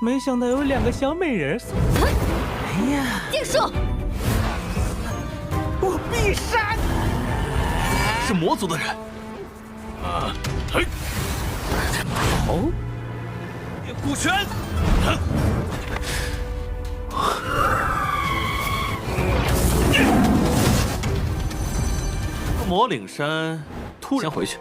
没想到有2个小美人送。哎呀！结束！我必杀你！是魔族的人。嘿，哦，猎虎拳。魔岭山突然先回去。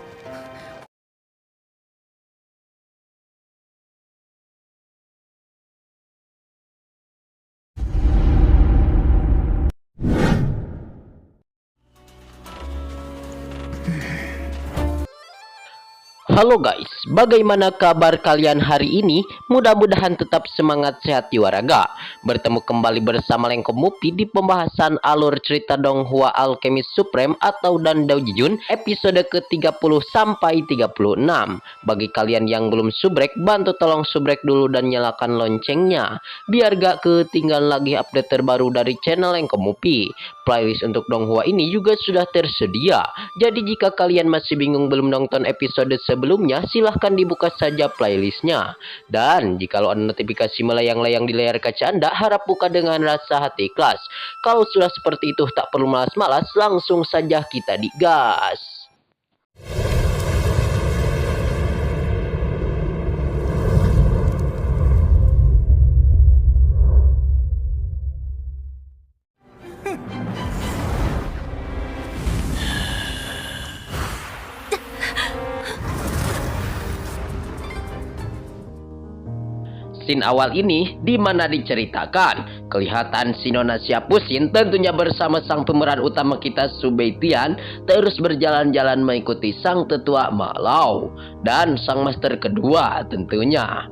Halo guys, bagaimana kabar kalian hari ini? Mudah-mudahan tetap semangat sehat jiwa raga. Bertemu kembali bersama Lengko Mupi di pembahasan alur cerita Donghua Alchemist Supreme atau Dan Daojijun episode ke-30 sampai 36. Bagi kalian yang belum subrek, bantu tolong subrek dulu dan nyalakan loncengnya biar gak ketinggalan lagi update terbaru dari channel Lengko Mupi. Playlist untuk Donghua ini juga sudah tersedia. Jadi jika kalian masih bingung belum nonton episode sebelumnya, silahkan dibuka saja playlistnya. Dan jikalau ada notifikasi melayang-layang di layar kaca Anda, harap buka dengan rasa hati ikhlas. Kalau sudah seperti itu, tak perlu malas-malas, langsung saja kita digas. Scene awal ini di mana diceritakan kelihatan si Nona Siapusin tentunya bersama sang pemeran utama kita Subeitian terus berjalan-jalan mengikuti sang tetua Malau dan sang master kedua tentunya.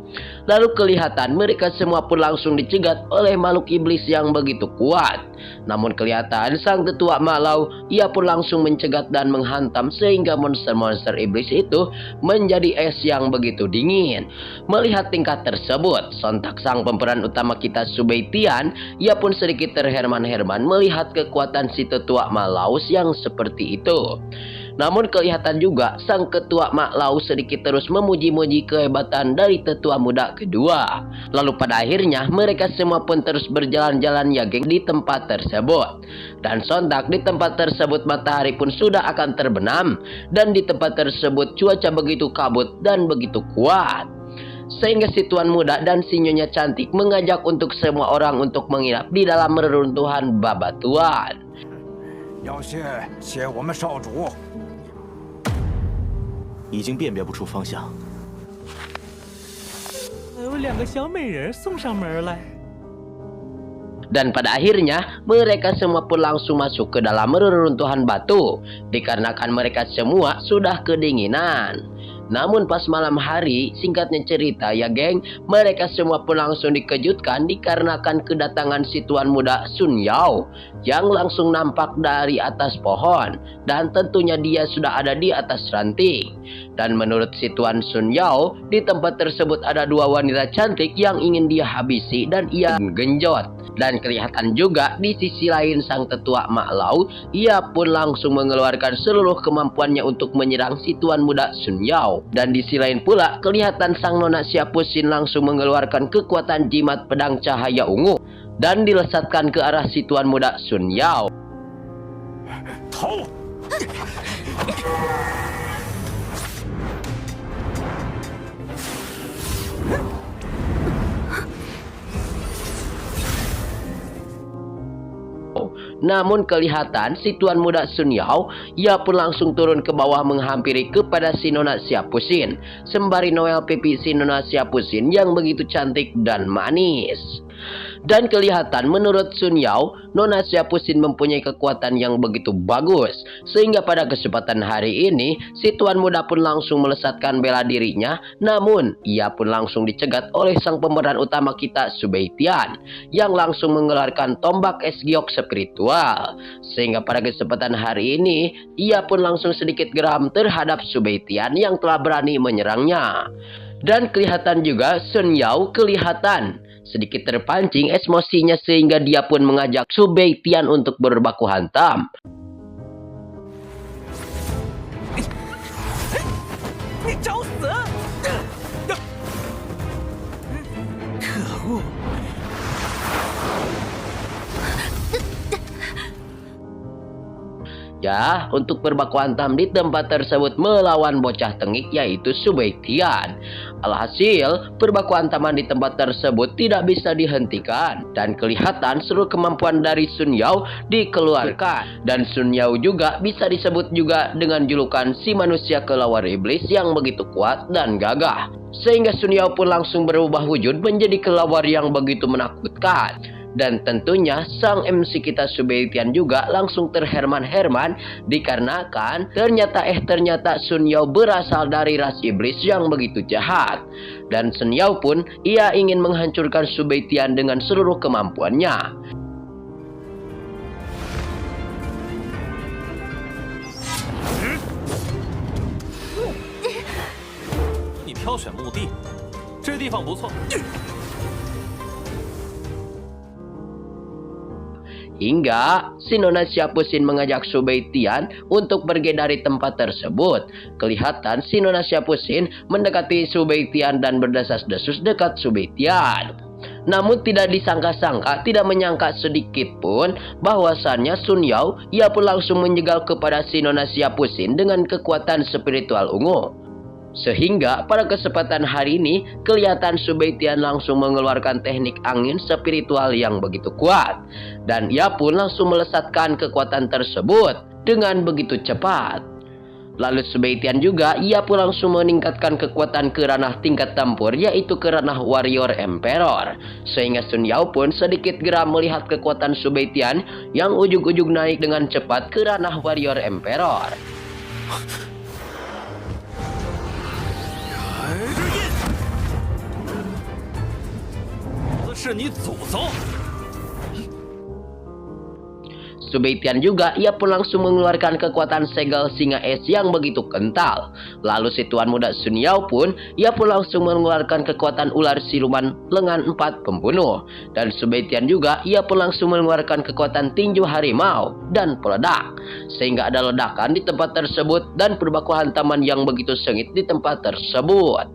Lalu kelihatan mereka semua pun langsung dicegat oleh makhluk iblis yang begitu kuat. Namun kelihatan sang tetua Malau ia pun langsung mencegat dan menghantam sehingga monster-monster iblis itu menjadi es yang begitu dingin. Melihat tingkat tersebut, sontak sang pemeran utama kita Subeitian, ia pun sedikit terherman-herman melihat kekuatan si tetua Malaus yang seperti itu. Namun kelihatan juga sang ketua Malau sedikit terus memuji-muji kehebatan dari tetua muda kedua. Lalu pada akhirnya mereka semua pun terus berjalan-jalan ya geng di tempat tersebut. Dan sontak di tempat tersebut matahari pun sudah akan terbenam. Dan di tempat tersebut cuaca begitu kabut dan begitu kuat. Sehingga si tuan muda dan si nyonya cantik mengajak untuk semua orang untuk menginap di dalam reruntuhan babatuan. 要谢我们少主。已经辨别不出方向。有2个小美人送上门来。 Dan pada akhirnya mereka semua pun langsung masuk ke dalam reruntuhan batu dikarenakan mereka semua sudah kedinginan. Namun pas malam hari, singkatnya cerita ya geng, mereka semua pun langsung dikejutkan dikarenakan kedatangan si tuan muda Sun Yao yang langsung nampak dari atas pohon dan tentunya dia sudah ada di atas ranting. Dan menurut si tuan Sun Yao, di tempat tersebut ada 2 wanita cantik yang ingin dia habisi dan ia genjot. Dan kelihatan juga di sisi lain sang tetua Malau, ia pun langsung mengeluarkan seluruh kemampuannya untuk menyerang si tuan muda Sun Yao. Dan di sisi lain pula kelihatan sang Nona Siapusin langsung mengeluarkan kekuatan jimat pedang cahaya ungu dan dilesatkan ke arah si tuan muda Sun Yao. Tau. Namun kelihatan si tuan muda Sun Yao, ia pun langsung turun ke bawah menghampiri kepada si Nona Siapusin, sembari Noel pipi si Nona Siapusin yang begitu cantik dan manis. Dan kelihatan menurut Sun Yao, Nona Siapusin mempunyai kekuatan yang begitu bagus. Sehingga pada kesempatan hari ini, si tuan muda pun langsung melesatkan bela dirinya. Namun, ia pun langsung dicegat oleh sang pemeran utama kita Subeitian, yang langsung mengeluarkan tombak es giok spiritual. Sehingga pada kesempatan hari ini, ia pun langsung sedikit geram terhadap Subeitian yang telah berani menyerangnya. Dan kelihatan juga Sun Yao kelihatan sedikit terpancing emosinya sehingga dia pun mengajak Subeitian untuk berbaku hantam. Ni找死！ saja untuk berbaku hantam di tempat tersebut melawan bocah tengik yaitu Subaitian. Alhasil, perbaku hantaman di tempat tersebut tidak bisa dihentikan dan kelihatan seluruh kemampuan dari Sun Yao dikeluarkan. Dan Sun Yao juga bisa disebut juga dengan julukan si manusia kelawar iblis yang begitu kuat dan gagah. Sehingga Sun Yao pun langsung berubah wujud menjadi kelawar yang begitu menakutkan. Dan tentunya sang MC kita Subaitian juga langsung terherman-herman dikarenakan ternyata Sun Yao berasal dari ras iblis yang begitu jahat. Dan Sun Yao pun ia ingin menghancurkan Subaitian dengan seluruh kemampuannya. 你挑选墓地，这地方不错。 Hingga si Nona Siapusin mengajak Subaitian untuk pergi dari tempat tersebut. Kelihatan si Nona Siapusin mendekati Subaitian dan berdesas-desus dekat Subaitian. Namun tidak disangka-sangka, tidak menyangka sedikit pun bahwasannya Sun Yao ia pun langsung menjegal kepada si Nona Siapusin dengan kekuatan spiritual ungu. Sehingga pada kesempatan hari ini kelihatan Subaitian langsung mengeluarkan teknik angin spiritual yang begitu kuat. Dan ia pun langsung melesatkan kekuatan tersebut dengan begitu cepat. Lalu Subaitian juga ia pun langsung meningkatkan kekuatan ke ranah tingkat tempur yaitu ke ranah Warrior Emperor. Sehingga Sun Yao pun sedikit geram melihat kekuatan Subaitian yang ujung-ujung naik dengan cepat ke ranah Warrior Emperor. 是你祖宗！ Subaitian juga ia pun langsung mengeluarkan kekuatan segel singa es yang begitu kental. Lalu si tuan muda Sun Yao pun ia pun langsung mengeluarkan kekuatan ular siluman lengan 4 pembunuh. Dan Subaitian juga ia pun langsung mengeluarkan kekuatan tinju harimau dan peledak. Sehingga ada ledakan di tempat tersebut dan perbaku hantaman yang begitu sengit di tempat tersebut.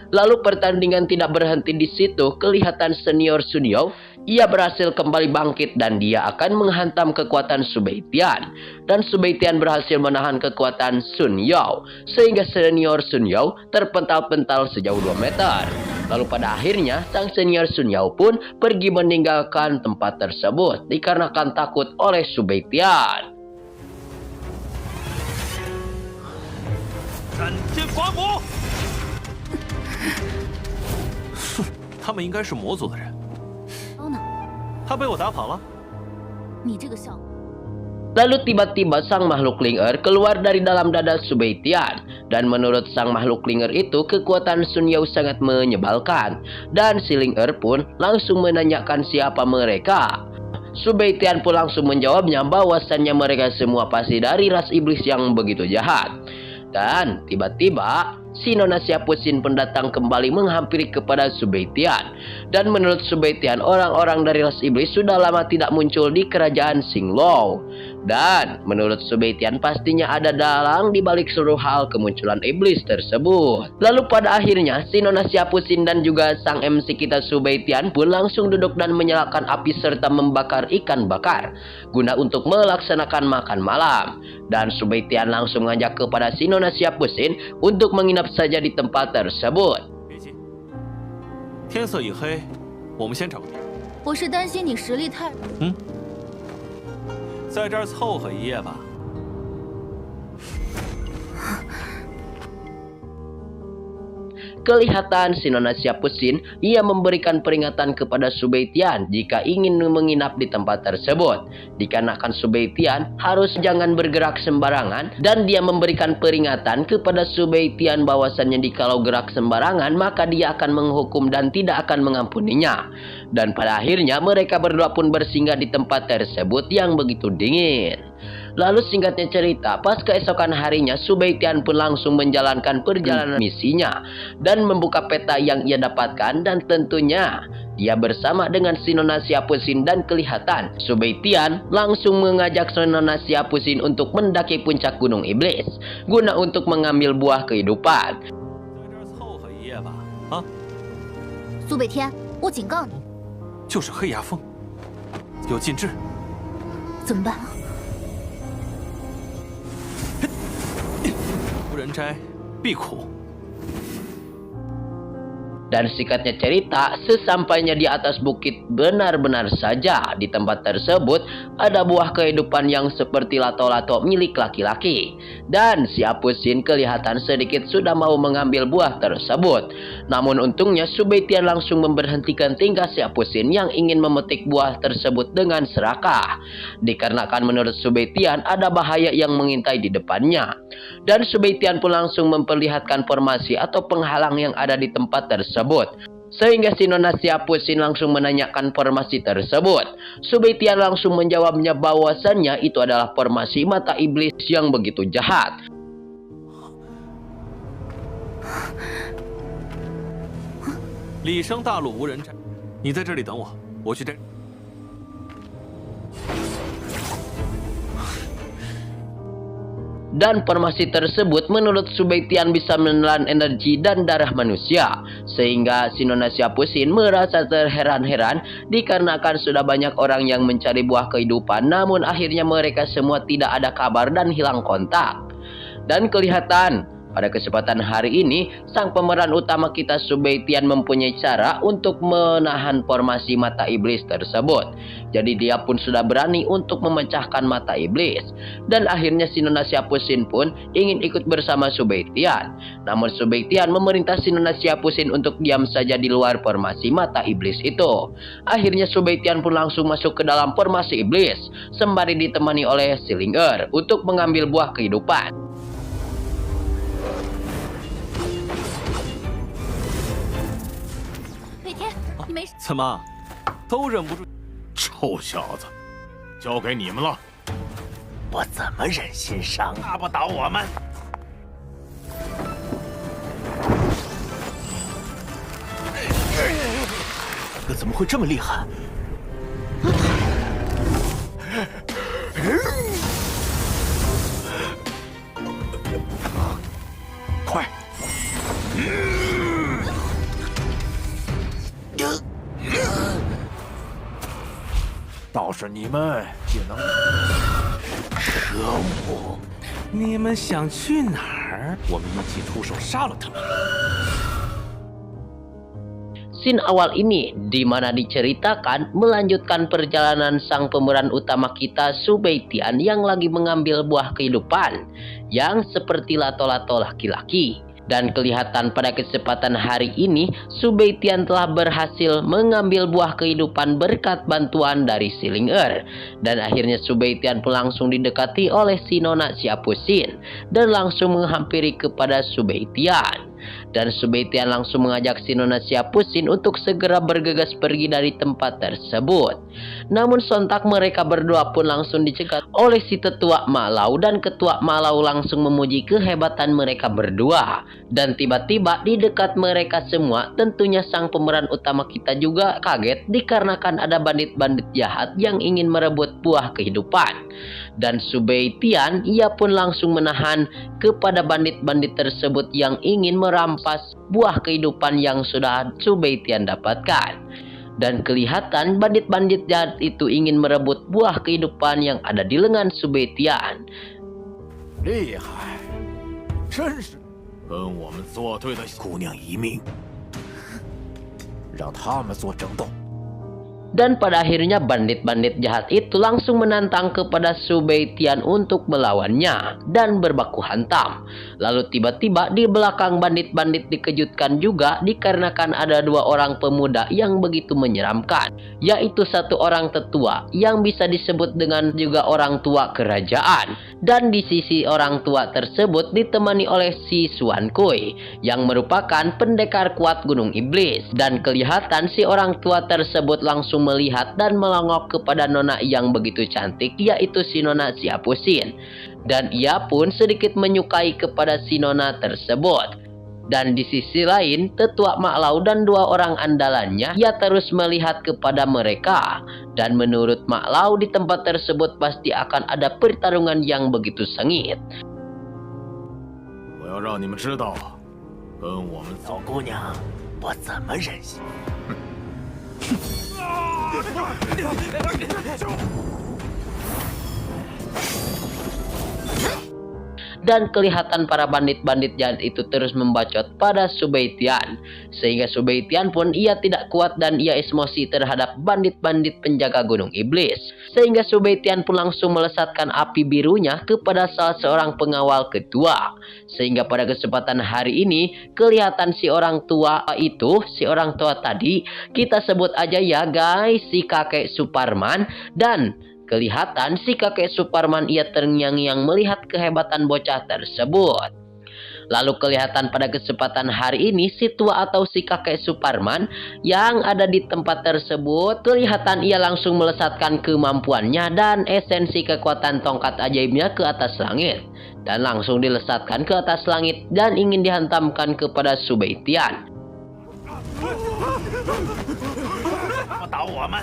Lalu pertandingan tidak berhenti di situ. Kelihatan senior Sun Yao ia berhasil kembali bangkit dan dia akan menghantam kekuatan Subaitian. Dan Subaitian berhasil menahan kekuatan Sun Yao sehingga senior Sun Yao terpental-pental sejauh 2 meter. Lalu pada akhirnya sang senior Sun Yao pun pergi meninggalkan tempat tersebut dikarenakan takut oleh Subaitian. 斩天刮魔！哼，他们应该是魔族的人。他被我打跑了。你这个小。 Lalu tiba-tiba sang makhluk linger keluar dari dalam dada Subaitian. Dan menurut sang makhluk linger itu kekuatan Sun Yao sangat menyebalkan. Dan si linger pun langsung menanyakan siapa mereka. Subaitian pun langsung menjawabnya bahwasannya mereka semua pasti dari ras iblis yang begitu jahat. Dan tiba-tiba si Nona Siapusin pun datang kembali menghampiri kepada Subaitian. Dan menurut Subaitian, orang-orang dari ras iblis sudah lama tidak muncul di kerajaan Xinglou. Dan menurut Subaitian pastinya ada dalang di balik seluruh hal kemunculan iblis tersebut. Lalu pada akhirnya si Nona Siapusin dan juga sang MC kita Subaitian pun langsung duduk dan menyalakan api serta membakar ikan bakar guna untuk melaksanakan makan malam. Dan Subaitian langsung mengajak kepada si Nona Siapusin untuk menginap saja di tempat tersebut. 别急，天色已黑，我们先找个地儿。我是担心你实力太……在这儿凑合一夜吧。 Kelihatan si Nona Siapusin ia memberikan peringatan kepada Subaitian jika ingin menginap di tempat tersebut. Dikarenakan Subaitian harus jangan bergerak sembarangan dan dia memberikan peringatan kepada Subaitian bahwasannya jikalau gerak sembarangan maka dia akan menghukum dan tidak akan mengampuninya. Dan pada akhirnya mereka berdua pun bersinggah di tempat tersebut yang begitu dingin. Lalu singkatnya cerita, pas keesokan harinya Subaitian pun langsung menjalankan perjalanan misinya dan membuka peta yang ia dapatkan dan tentunya dia bersama dengan si Nona Siapusin dan kelihatan Subaitian langsung mengajak si Nona Siapusin untuk mendaki puncak gunung iblis guna untuk mengambil buah kehidupan. 在这儿凑合一夜吧。啊，苏北天，我警告你，就是黑牙峰，有禁制。怎么办？人摘，必苦。 Dan singkatnya cerita, sesampainya di atas bukit benar-benar saja di tempat tersebut ada buah kehidupan yang seperti lato-lato milik laki-laki. Dan si Apusin kelihatan sedikit sudah mau mengambil buah tersebut. Namun untungnya Subeitian langsung memberhentikan tingkah si Apusin yang ingin memetik buah tersebut dengan serakah. Dikarenakan menurut Subeitian ada bahaya yang mengintai di depannya. Dan Subeitian pun langsung memperlihatkan formasi atau penghalang yang ada di tempat tersebut. Sehingga si Nona si Apusin langsung menanyakan formasi tersebut. Subeitian langsung menjawabnya bahwasannya itu adalah formasi mata iblis yang begitu jahat. 李生大陆无人摘，你在这里等我，我去摘。 Dan formasi tersebut menurut Subeitian bisa menelan energi dan darah manusia. Sehingga si Nona si Apusin merasa terheran-heran dikarenakan sudah banyak orang yang mencari buah kehidupan. Namun akhirnya mereka semua tidak ada kabar dan hilang kontak. Dan kelihatan pada kesempatan hari ini, sang pemeran utama kita Subeitian mempunyai cara untuk menahan formasi mata iblis tersebut. Jadi dia pun sudah berani untuk memecahkan mata iblis. Dan akhirnya si Nona si Apusin pun ingin ikut bersama Subeitian. Namun Subeitian memerintah si Nona si Apusin untuk diam saja di luar formasi mata iblis itu. Akhirnya Subeitian pun langsung masuk ke dalam formasi iblis, sembari ditemani oleh Silinger untuk mengambil buah kehidupan. 怎么，都忍不住？ 臭小子，交给你们了。我怎么忍心伤啊？ 打不倒我们。这怎么会这么厉害？快！倒是你们竟能！可恶！你们想去哪儿？我们一起出手杀了他们。 Scene awal ini di mana diceritakan melanjutkan perjalanan sang pemeran utama kita Subeitian yang lagi mengambil buah kehidupan yang seperti lato-lato laki-laki. Dan kelihatan pada kesempatan hari ini Subeitian telah berhasil mengambil buah kehidupan berkat bantuan dari Silinger. Dan akhirnya Subeitian pun langsung didekati oleh si Nona si Apusin dan langsung menghampiri kepada Subeitian. Dan Subeitian langsung mengajak si Nona si Apusin untuk segera bergegas pergi dari tempat tersebut. Namun sontak mereka berdua pun langsung dicegat oleh si tetua Malau, dan ketua Malau langsung memuji kehebatan mereka berdua. Dan tiba-tiba di dekat mereka semua tentunya sang pemeran utama kita juga kaget dikarenakan ada bandit-bandit jahat yang ingin merebut buah kehidupan. Dan Subeitian ia pun langsung menahan kepada bandit-bandit tersebut yang ingin merampas buah kehidupan yang sudah Subeitian dapatkan. Dan kelihatan bandit-bandit jahat itu ingin merebut buah kehidupan yang ada di lengan Subeitian. 厉害，真是跟我们作对的姑娘一命，让他们做争斗。 Dan pada akhirnya bandit-bandit jahat itu langsung menantang kepada Subeitian untuk melawannya dan berbaku hantam. Lalu tiba-tiba di belakang bandit-bandit dikejutkan juga dikarenakan ada dua orang pemuda yang begitu menyeramkan. Yaitu satu orang tetua yang bisa disebut dengan juga orang tua kerajaan. Dan di sisi orang tua tersebut ditemani oleh si Xuan Kui yang merupakan pendekar kuat Gunung Iblis. Dan kelihatan si orang tua tersebut langsung melihat dan melongok kepada nona yang begitu cantik, yaitu si Nona si Apusin. Dan ia pun sedikit menyukai kepada si nona tersebut. Dan di sisi lain, tetua Malau dan dua orang andalannya ia terus melihat kepada mereka. Dan menurut Malau di tempat tersebut pasti akan ada pertarungan yang begitu sengit. 我要让你们知道，跟我们小姑娘，我怎么忍心？ dan kelihatan para bandit-bandit jahat itu terus membacot pada Subaitian. Sehingga Subaitian pun ia tidak kuat dan ia emosi terhadap bandit-bandit penjaga Gunung Iblis. Sehingga Subaitian pun langsung melesatkan api birunya kepada salah seorang pengawal ketua. Sehingga pada kesempatan hari ini kelihatan si orang tua itu, si orang tua tadi, kita sebut aja ya guys, si kakek Suparman. Dan kelihatan si kakek Suparman ia terngiang-ngiang melihat kehebatan bocah tersebut. Lalu kelihatan pada kesempatan hari ini si tua atau si kakek Suparman yang ada di tempat tersebut, kelihatan ia langsung melesatkan kemampuannya dan esensi kekuatan tongkat ajaibnya ke atas langit. Dan langsung dilesatkan ke atas langit dan ingin dihantamkan kepada Subaitian. 打我们！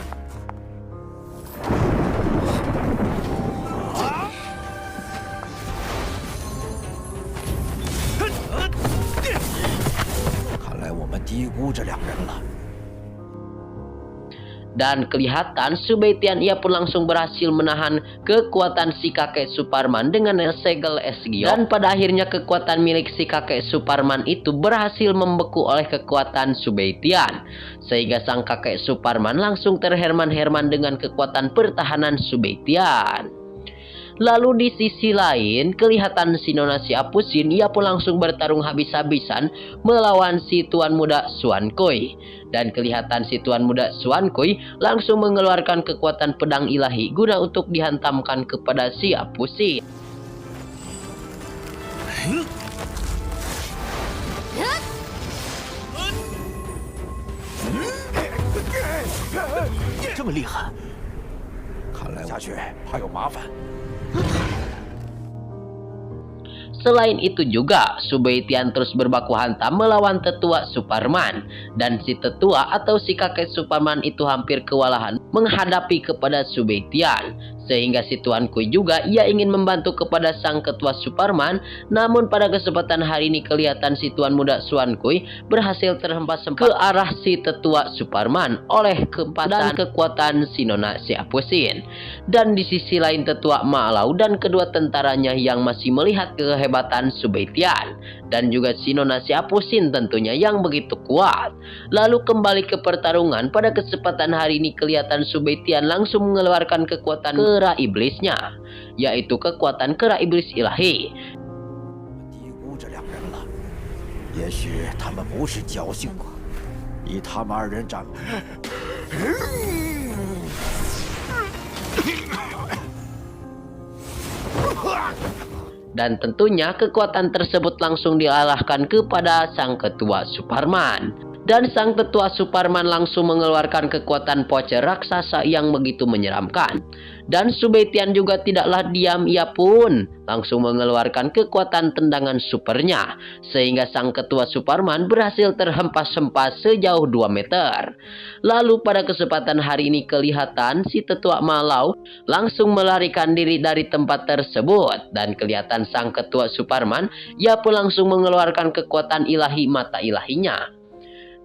看来我们低估这两人了。 Dan kelihatan Subaitian ia pun langsung berhasil menahan kekuatan si kakek Suparman dengan segel es giok. Dan pada akhirnya kekuatan milik si kakek Suparman itu berhasil membeku oleh kekuatan Subaitian. Sehingga sang kakek Suparman langsung terherman-herman dengan kekuatan pertahanan Subaitian. Lalu di sisi lain kelihatan si Nona Siapusin ia pun langsung bertarung habis-habisan melawan si Tuan Muda Xuankui. Dan kelihatan si Tuan Muda Xuankui langsung mengeluarkan kekuatan pedang ilahi guna untuk dihantamkan kepada Siapusin. 这么厉害，看来下去怕有麻烦。 Selain itu juga, Subaitian terus berbaku hantam melawan tetua Suparman. Dan si tetua atau si kakek Suparman itu hampir kewalahan menghadapi kepada Subaitian. Sehingga si Tuan Kui juga ia ingin membantu kepada sang ketua Suparman. Namun pada kesempatan hari ini kelihatan si Tuan Muda Xuankui berhasil terhempas ke arah si tetua Suparman oleh kekuatan si Nona Siapusin. Dan di sisi lain tetua Malau dan kedua tentaranya yang masih melihat kehebatan Subaitian. Dan juga si Nona Siapusin tentunya yang begitu kuat. Lalu kembali ke pertarungan, pada kesempatan hari ini kelihatan Subaitian langsung mengeluarkan kekuatan kera iblisnya, yaitu kekuatan kera iblis ilahi. 低估这两人了，也许他们不是侥幸过，以他们二人战。 Dan tentunya kekuatan tersebut langsung diarahkan kepada sang ketua Suparman. Dan sang tetua Suparman langsung mengeluarkan kekuatan pocer raksasa yang begitu menyeramkan. Dan Subaitian juga tidaklah diam, ia pun langsung mengeluarkan kekuatan tendangan supernya. Sehingga sang ketua Suparman berhasil terhempas-hempas sejauh 2 meter. Lalu pada kesempatan hari ini kelihatan si tetua Malau langsung melarikan diri dari tempat tersebut. Dan kelihatan sang ketua Suparman, ia pun langsung mengeluarkan kekuatan ilahi mata ilahinya.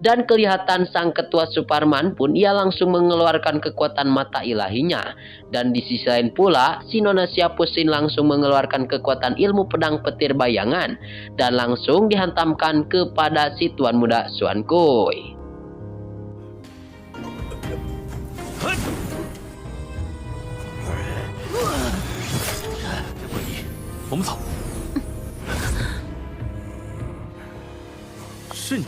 Dan kelihatan sang ketua Suparman pun ia langsung mengeluarkan kekuatan mata ilahinya. Dan di sisi lain pula, si Nona Siapusin langsung mengeluarkan kekuatan ilmu pedang petir bayangan. Dan langsung dihantamkan kepada si Tuan Muda Xuankui. 我们走。是你。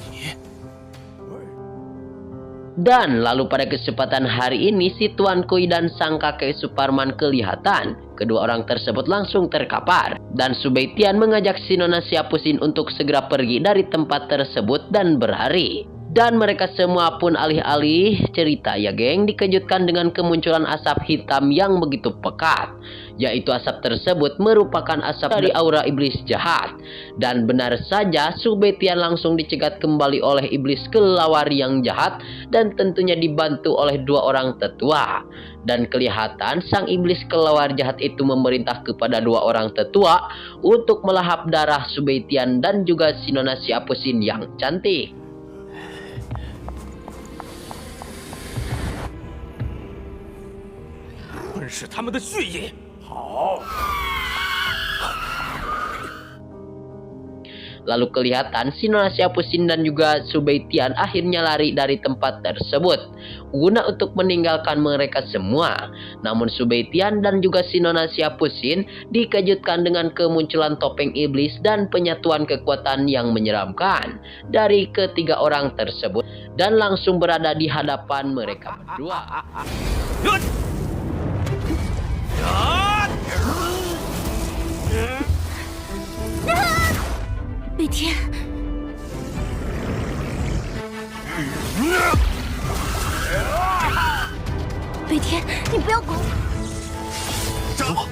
Dan lalu pada kesempatan hari ini si Tuan Kui dan sang kakek Suparman kelihatan. Kedua orang tersebut langsung terkapar. Dan Subaitian mengajak si Nona Siapusin untuk segera pergi dari tempat tersebut dan berlari. Dan mereka semua pun alih-alih cerita ya geng dikejutkan dengan kemunculan asap hitam yang begitu pekat. Yaitu asap tersebut merupakan asap dari aura iblis jahat. Dan benar saja Subaitian langsung dicegat kembali oleh iblis kelelawar yang jahat. Dan tentunya dibantu oleh 2 orang tetua. Dan kelihatan sang iblis kelelawar jahat itu memerintah kepada 2 orang tetua untuk melahap darah Subaitian dan juga si Nona Siapusin yang cantik. 吞噬他们的血液。好， Lalu kelihatan si Nona Syapusin dan juga Subeitian akhirnya lari dari tempat tersebut guna untuk meninggalkan mereka semua. Namun Subeitian dan juga si Nona Syapusin dikejutkan dengan kemunculan topeng iblis dan penyatuan kekuatan yang menyeramkan dari ketiga orang tersebut dan langsung berada di hadapan mereka berdua. 北天，北天，你不要拱！站住！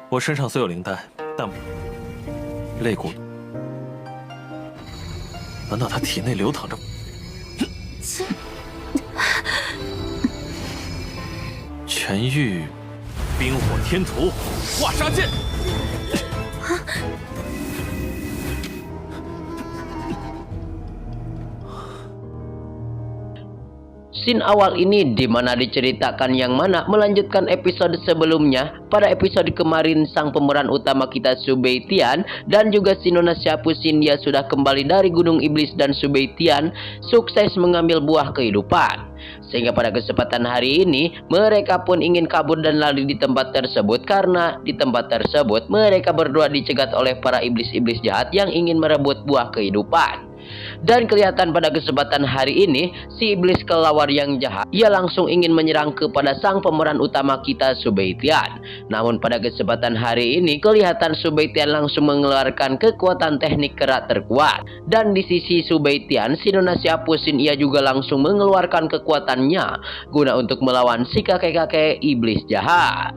我身上虽有灵丹，但肋骨，难道他体内流淌着？全域冰火天图化杀剑。 Scene awal ini dimana diceritakan yang mana melanjutkan episode sebelumnya. Pada episode kemarin sang pemeran utama kita Subeitian dan juga si Nona Syapusin dia sudah kembali dari Gunung Iblis dan Subeitian sukses mengambil buah kehidupan. Sehingga pada kesempatan hari ini mereka pun ingin kabur dan lari di tempat tersebut karena di tempat tersebut mereka berdua dicegat oleh para iblis-iblis jahat yang ingin merebut buah kehidupan. Dan kelihatan pada kesempatan hari ini si iblis kelawar yang jahat ia langsung ingin menyerang kepada sang pemeran utama kita Subeitian. Namun pada kesempatan hari ini kelihatan Subeitian langsung mengeluarkan kekuatan teknik kerak terkuat. Dan di sisi Subeitian si Nona Syapusin ia juga langsung mengeluarkan kekuatannya guna untuk melawan si kakek-kakek iblis jahat.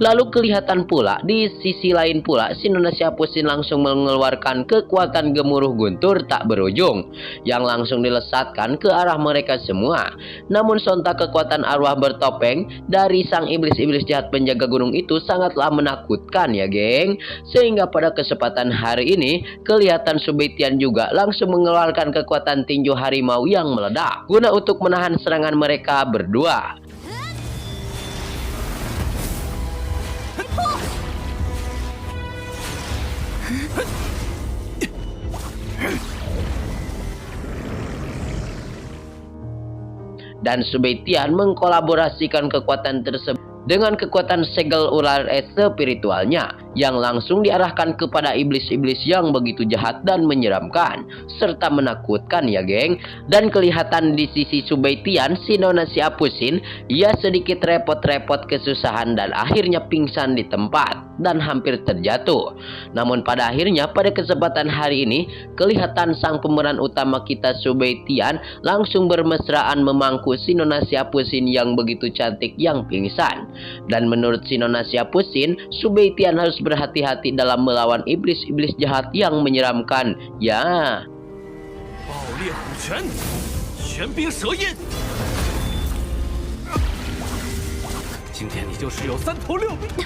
Lalu kelihatan pula di sisi lain pula si Nona Syapusin langsung mengeluarkan kekuatan gemuruh guntur tak berujung yang langsung dilesatkan ke arah mereka semua. Namun sontak kekuatan arwah bertopeng dari sang iblis-iblis jahat penjaga gunung itu sangatlah menakutkan ya geng. Sehingga pada kesempatan hari ini kelihatan Subeitian juga langsung mengeluarkan kekuatan tinju harimau yang meledak guna untuk menahan serangan mereka berdua. Dan Subeitian mengkolaborasikan kekuatan tersebut dengan kekuatan segel ular es spiritualnya yang langsung diarahkan kepada iblis-iblis yang begitu jahat dan menyeramkan serta menakutkan ya geng. Dan kelihatan di sisi Subeitian si Nona Syapusin ia sedikit repot-repot kesusahan dan akhirnya pingsan di tempat dan hampir terjatuh. Namun pada akhirnya pada kesempatan hari ini kelihatan sang pemeran utama kita Subeitian langsung bermesraan memangku si Nona Syapusin yang begitu cantik yang pingsan. Dan menurut si Nona Syapusin, Subeitian harus berhati-hati dalam melawan iblis-iblis jahat yang menyeramkan. Ya. 爆裂虎拳，玄冰蛇印。今天你就是有三头六臂。站！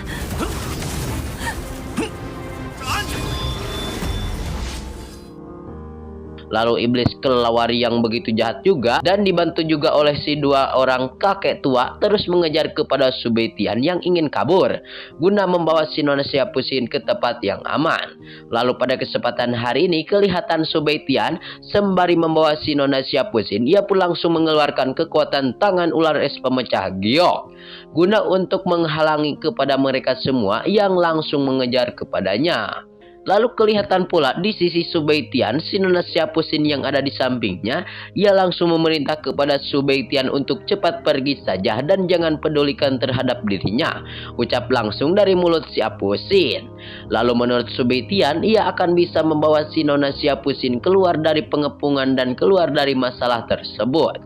Lalu iblis kelawar yang begitu jahat juga dan dibantu juga oleh si dua orang kakek tua terus mengejar kepada Subeitian yang ingin kabur guna membawa si Nona Syapusin ke tempat yang aman. Lalu pada kesempatan hari ini kelihatan Subeitian sembari membawa si Nona Syapusin ia pun langsung mengeluarkan kekuatan tangan ular es pemecah giok guna untuk menghalangi kepada mereka semua yang langsung mengejar kepadanya. Lalu kelihatan pula di sisi Subeitian si Nona Syapusin yang ada di sampingnya ia langsung memerintah kepada Subeitian untuk cepat pergi saja dan jangan pedulikan terhadap dirinya. Ucap langsung dari mulut Syapusin. Lalu menurut Subeitian ia akan bisa membawa si Nona Syapusin keluar dari pengepungan dan keluar dari masalah tersebut.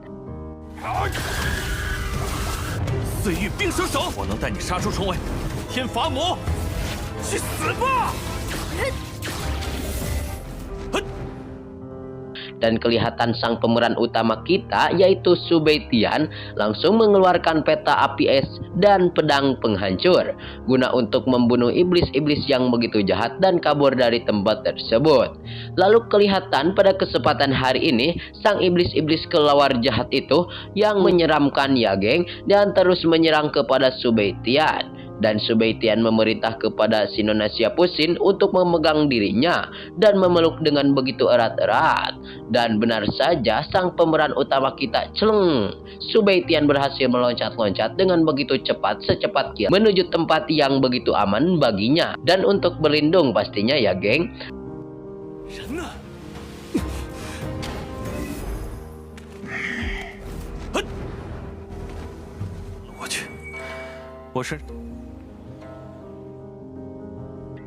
四域冰蛇手，我能带你杀出重围，天罚魔，去死吧！ Dan kelihatan sang pemeran utama kita yaitu Subaitian langsung mengeluarkan peta api es dan pedang penghancur guna untuk membunuh iblis-iblis yang begitu jahat dan kabur dari tempat tersebut. Lalu kelihatan pada kesempatan hari ini sang iblis-iblis kelawar jahat itu yang menyeramkan ya geng, dan terus menyerang kepada Subaitian. Dan Subaitian memerintah kepada si Nona Siapusin untuk memegang dirinya dan memeluk dengan begitu erat-erat. Dan benar saja sang pemeran utama kita celeng. Subaitian berhasil meloncat-loncat dengan begitu cepat secepat kilat menuju tempat yang begitu aman baginya. Dan untuk berlindung pastinya ya geng. 人呢？我去，我身。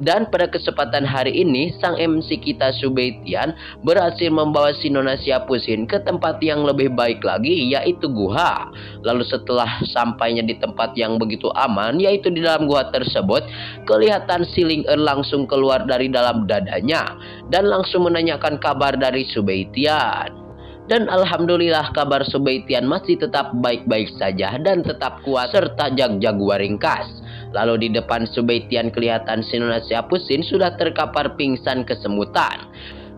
Dan pada kesempatan hari ini, sang MC kita Subaitian berhasil membawa si Nona Siapusin ke tempat yang lebih baik lagi, yaitu gua. Lalu setelah sampainya di tempat yang begitu aman, yaitu di dalam gua tersebut, kelihatan si Ling-Er langsung keluar dari dalam dadanya dan langsung menanyakan kabar dari Subaitian. Dan alhamdulillah kabar Subaitian masih tetap baik-baik saja dan tetap kuat serta jaguar ringkas. Lalu di depan Subaitian kelihatan si Nona Siapusin sudah terkapar pingsan kesemutan.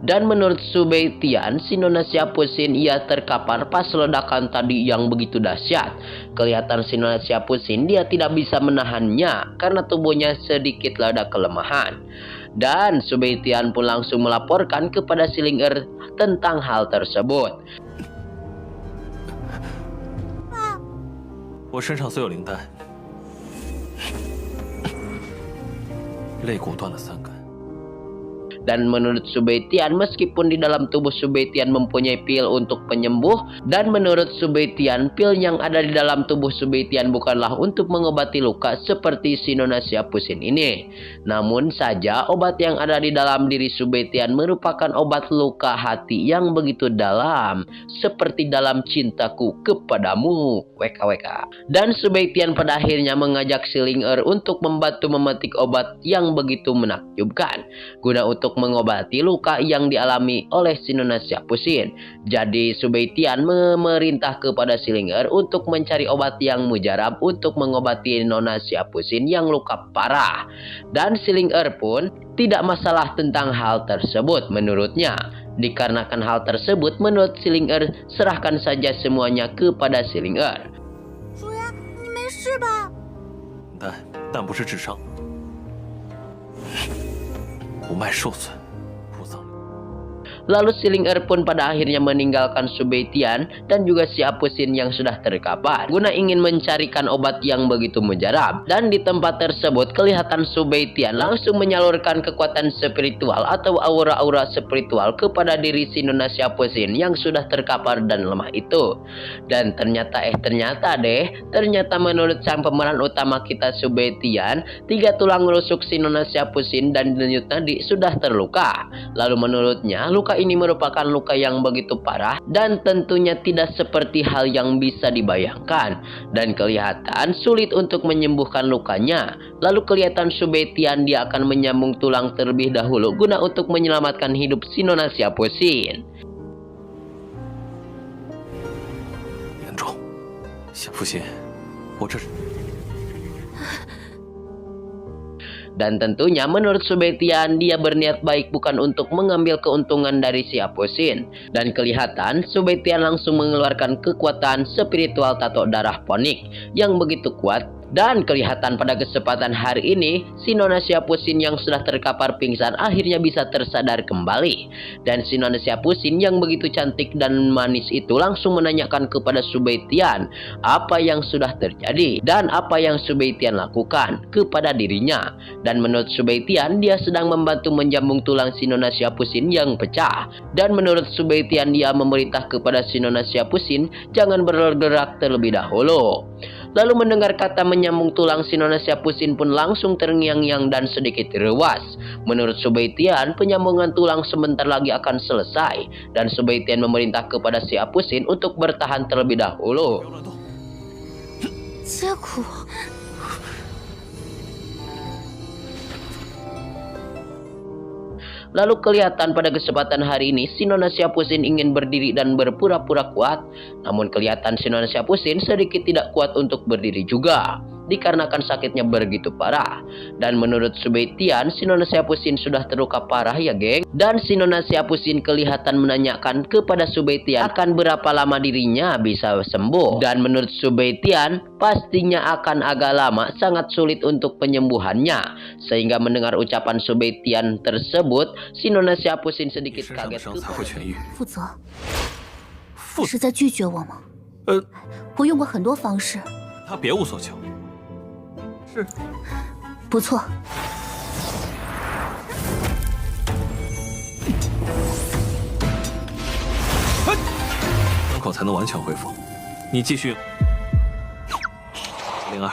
Dan menurut Subaitian, si Nona Siapusin ia terkapar pas ledakan tadi yang begitu dahsyat. Kelihatan si Nona Siapusin dia tidak bisa menahannya karena tubuhnya sedikit ada kelemahan. Dan Subaitian pun langsung melaporkan kepada si Ling-Er tentang hal tersebut. 我身上虽有灵丹，肋骨断了3根。 Dan menurut Subaitian, meskipun di dalam tubuh Subaitian mempunyai pil untuk penyembuh, dan menurut Subaitian, pil yang ada di dalam tubuh Subaitian bukanlah untuk mengobati luka seperti si Nona Siapusin ini. Namun saja, obat yang ada di dalam diri Subaitian merupakan obat luka hati yang begitu dalam, seperti dalam cintaku kepadamu, WKWK. Dan Subaitian pada akhirnya mengajak si Ling-Er untuk membantu memetik obat yang begitu menakjubkan, guna untuk mengobati luka yang dialami oleh si Nona Siapusin. Jadi Subaitian memerintah kepada si Ling-Er untuk mencari obat yang mujarab untuk mengobati Nona Siapusin yang luka parah. Dan si Ling-Er pun tidak masalah tentang hal tersebut menurutnya. Dikarenakan hal tersebut, menurut si Ling-Er, serahkan saja semuanya kepada si Ling-Er. 主人，你没事吧？但不是智商。五脉受损，菩萨。 Lalu si Ling-Er pun pada akhirnya meninggalkan Subaitian dan juga Siapusin yang sudah terkapar guna ingin mencarikan obat yang begitu mujarab. Dan di tempat tersebut kelihatan Subaitian langsung menyalurkan kekuatan spiritual atau aura-aura spiritual kepada diri si Nona Siapusin yang sudah terkapar dan lemah itu. Dan ternyata menurut sang pemeran utama kita Subaitian, 3 tulang rusuk si Nona Siapusin dan denyut nadi sudah terluka. Lalu menurutnya luka ini merupakan luka yang begitu parah dan tentunya tidak seperti hal yang bisa dibayangkan, dan kelihatan sulit untuk menyembuhkan lukanya. Lalu kelihatan Subaitian dia akan menyambung tulang terlebih dahulu guna untuk menyelamatkan hidup si Nona Siapusin. 严重，小父亲，我这是。 Dan tentunya menurut Subaitian dia berniat baik bukan untuk mengambil keuntungan dari Siapusin. Dan kelihatan Subaitian langsung mengeluarkan kekuatan spiritual tato darah ponik yang begitu kuat. Dan kelihatan pada kesempatan hari ini si Nona Siapusin yang sudah terkapar pingsan akhirnya bisa tersadar kembali. Dan si Nona Siapusin yang begitu cantik dan manis itu langsung menanyakan kepada Subaitian apa yang sudah terjadi dan apa yang Subaitian lakukan kepada dirinya. Dan menurut Subaitian dia sedang membantu menjambung tulang si Nona Siapusin yang pecah. Dan menurut Subaitian dia memerintah kepada si Nona Siapusin jangan bergerak terlebih dahulu. Lalu mendengar kata menyambung tulang si Nona Siapusin pun langsung terngiang-ngiang dan sedikit rewas. Menurut Subaitian, penyambungan tulang sebentar lagi akan selesai. Dan Subaitian memerintah kepada Siapusin untuk bertahan terlebih dahulu. 接骨， Lalu kelihatan pada kesempatan hari ini si Nona Syapusin ingin berdiri dan berpura-pura kuat. Namun kelihatan si Nona Syapusin sedikit tidak kuat untuk berdiri juga, dikarenakan sakitnya begitu parah. Dan menurut Subetian, si Nona Syapusin sudah terluka parah ya geng. Dan si Nona Syapusin kelihatan menanyakan kepada Subetian akan berapa lama dirinya bisa sembuh. Dan menurut Subetian, pastinya akan agak lama, sangat sulit untuk penyembuhannya. Sehingga mendengar ucapan Subetian tersebut, si Nona Syapusin sedikit kaget. 负责，你是在拒绝我吗？我用过很多方式。他别无所求。是，不错。伤口才能完全恢复。你继续。灵儿，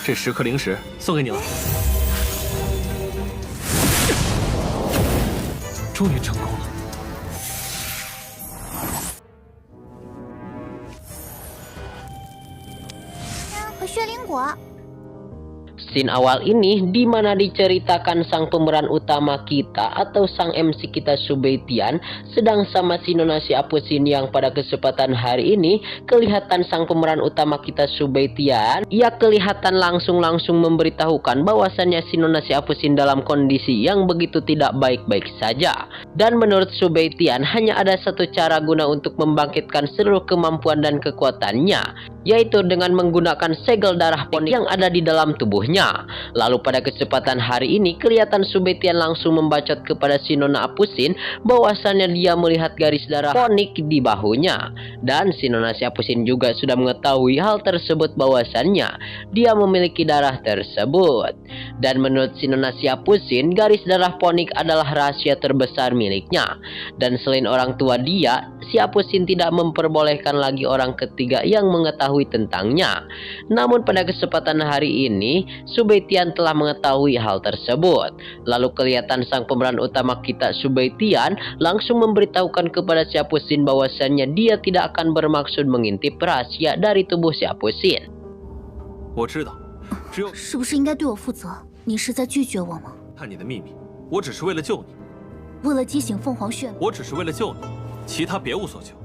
这10颗灵石送给你了。终于成功了。 和血灵果。 Scene awal ini di mana diceritakan sang pemeran utama kita atau sang MC kita Subetian sedang sama si Nona Syapusin, yang pada kesempatan hari ini kelihatan sang pemeran utama kita Subetian ia kelihatan langsung memberitahukan bahwasannya si Nona Syapusin dalam kondisi yang begitu tidak baik-baik saja. Dan menurut Subetian hanya ada satu cara guna untuk membangkitkan seluruh kemampuan dan kekuatannya, yaitu dengan menggunakan segel darah ponik yang ada di dalam tubuhnya. Lalu pada kesempatan hari ini kelihatan Subetian langsung membacot kepada si Nona Syapusin bahwasannya dia melihat garis darah ponik di bahunya. Dan si Nona Syapusin juga sudah mengetahui hal tersebut bahwasannya dia memiliki darah tersebut. Dan menurut si Nona Syapusin, garis darah ponik adalah rahasia terbesar miliknya. Dan selain orang tua dia, Syapusin tidak memperbolehkan lagi orang ketiga yang mengetahui tentangnya. Namun pada kesempatan hari ini Subetian telah mengetahui hal tersebut. Lalu kelihatan sang pemeran utama kita Subetian langsung memberitahukan kepada Syapusin bahwasannya dia tidak akan bermaksud mengintip rahasia dari tubuh Syapusin. 我知道，只有是不是应该对我负责？你是在拒绝我吗？看你的秘密，我只是为了救你，为了激醒凤凰血脉。我只是为了救你，其他别无所求。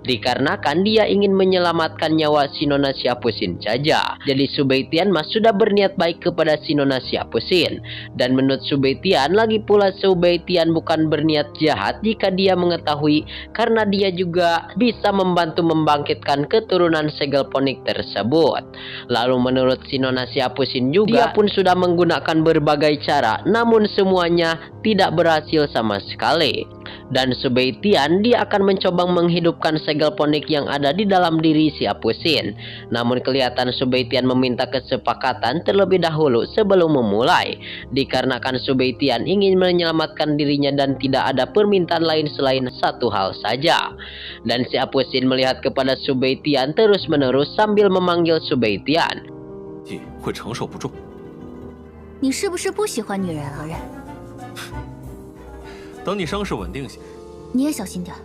Dikarenakan dia ingin menyelamatkan nyawa si Nona Syapusin saja. Jadi Subetian mas sudah berniat baik kepada si Nona Syapusin. Dan menurut Subetian, lagi pula Subetian bukan berniat jahat jika dia mengetahui, karena dia juga bisa membantu membangkitkan keturunan segel ponik tersebut. Lalu menurut si Nona Syapusin juga, dia pun sudah menggunakan berbagai cara, namun semuanya tidak berhasil sama sekali. Dan Subetian dia akan mencoba menghidupkan segel ponik yang ada di dalam diri Syapusin. Namun kelihatan Subetian meminta kesepakatan terlebih dahulu sebelum memulai, dikarenakan Subetian ingin menyelamatkan dirinya dan tidak ada permintaan lain selain satu hal saja. Dan Syapusin melihat kepada Subetian terus-menerus sambil memanggil Subetian. 会承受不住。你是不是不喜欢女人啊？ 等你伤势稳定些，你也小心点。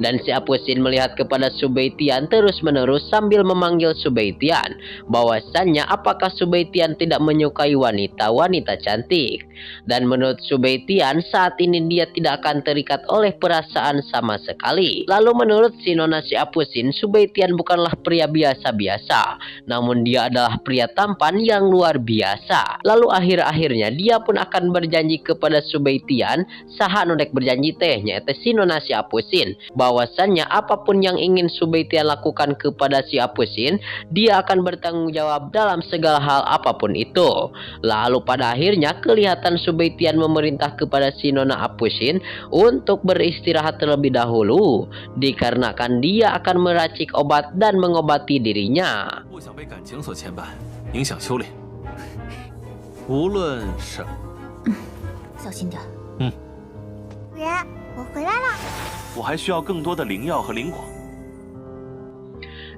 Dan Syapusin melihat kepada Subetian terus-menerus sambil memanggil Subetian. Bahwasannya apakah Subetian tidak menyukai wanita-wanita cantik. Dan menurut Subetian saat ini dia tidak akan terikat oleh perasaan sama sekali. Lalu menurut si Nona Syapusin, Subetian bukanlah pria biasa-biasa, namun dia adalah pria tampan yang luar biasa. Lalu akhir-akhirnya dia pun akan berjanji kepada Subetian, saha nodek berjanji tehnya itu si Nona Syapusin, bahwasannya apapun yang ingin Subetian lakukan kepada Syapusin, dia akan bertanggung jawab dalam segala hal apapun itu. Lalu pada akhirnya kelihatan Subetian memerintah kepada si Nona Syapusin untuk beristirahat terlebih dahulu, dikarenakan dia akan meracik obat dan mengobati dirinya. 不想被感情所牵绊，影响修炼。无论什么，小心点。主人，我回来了。我还需要更多的灵药和灵果。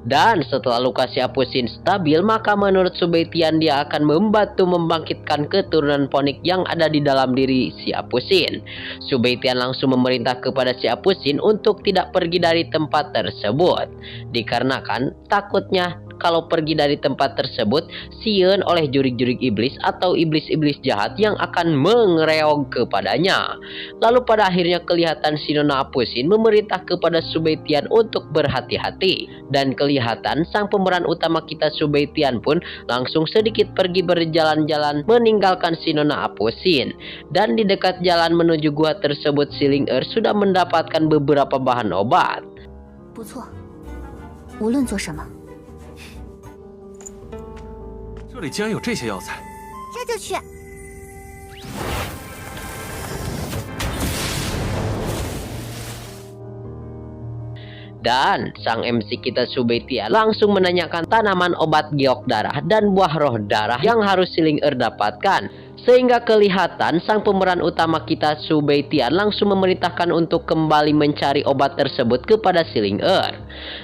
Dan setelah luka Syapusin stabil, maka menurut Subetian dia akan membantu membangkitkan keturunan ponik yang ada di dalam diri Syapusin. Subetian langsung memerintah kepada Syapusin untuk tidak pergi dari tempat tersebut, dikarenakan takutnya kalau pergi dari tempat tersebut sieun oleh jurig-jurig iblis atau iblis-iblis jahat yang akan mengereog kepadanya. Lalu pada akhirnya kelihatan si Nona Apusin memerintah kepada Subaitian untuk berhati-hati. Dan kelihatan sang pemeran utama kita Subaitian pun langsung sedikit pergi berjalan-jalan meninggalkan si Nona Apusin. Dan di dekat jalan menuju gua tersebut si Ling Er sudah mendapatkan beberapa bahan obat. 不错，无论做什么， 这里竟然有这些药材， 这就去。 Dan sang MC kita Subaitian langsung menanyakan tanaman obat giok darah dan buah roh darah yang harus si Ling Er dapatkan. Sehingga kelihatan sang pemeran utama kita Subaitian langsung memerintahkan untuk kembali mencari obat tersebut kepada si Ling Er.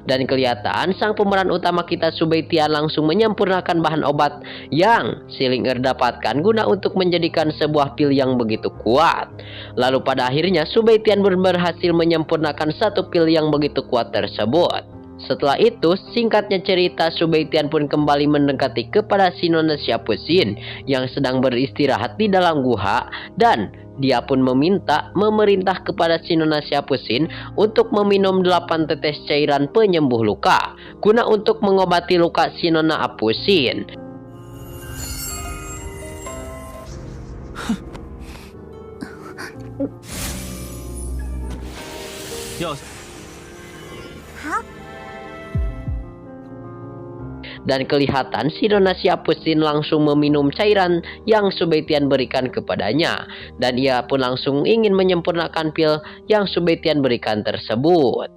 Dan kelihatan sang pemeran utama kita Subaitian langsung menyempurnakan bahan obat yang si Ling Er dapatkan guna untuk menjadikan sebuah pil yang begitu kuat. Lalu pada akhirnya Subaitian berhasil menyempurnakan satu pil yang begitu kuat tersebut. Setelah itu, singkatnya cerita, Subaitian pun kembali mendekati kepada si Nona Siapusin yang sedang beristirahat di dalam guha, dan dia pun memerintah kepada si Nona Siapusin untuk meminum 8 tetes cairan penyembuh luka guna untuk mengobati luka si Nona Apusin.好， Dan kelihatan si Nona Siapusin langsung meminum cairan yang Subaitian berikan kepadanya. Dan ia pun langsung ingin menyempurnakan pil yang Subaitian berikan tersebut.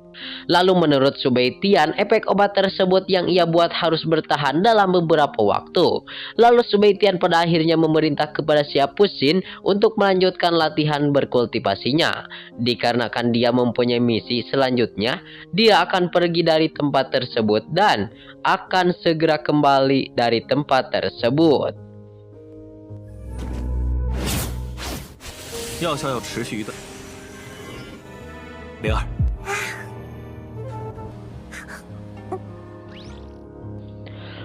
Lalu menurut Subaitian, efek obat tersebut yang ia buat harus bertahan dalam beberapa waktu. Lalu Subaitian pada akhirnya memerintah kepada Siapusin untuk melanjutkan latihan berkultivasinya. Dikarenakan dia mempunyai misi selanjutnya, dia akan pergi dari tempat tersebut dan akan segera kembali dari tempat tersebut. 药效要持续一段。灵儿，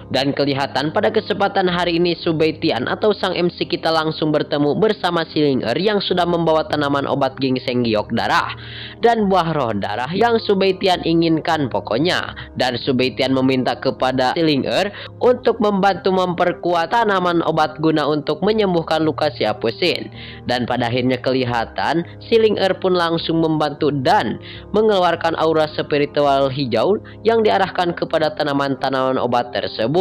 Dan kelihatan pada kesempatan hari ini Subaitian atau sang MC kita langsung bertemu bersama si Ling Er yang sudah membawa tanaman obat ginseng giok darah dan buah roh darah yang Subaitian inginkan pokoknya. Dan Subaitian meminta kepada si Ling Er untuk membantu memperkuat tanaman obat guna untuk menyembuhkan luka Siapusin. Dan pada akhirnya kelihatan si Ling Er pun langsung membantu dan mengeluarkan aura spiritual hijau yang diarahkan kepada tanaman-tanaman obat tersebut.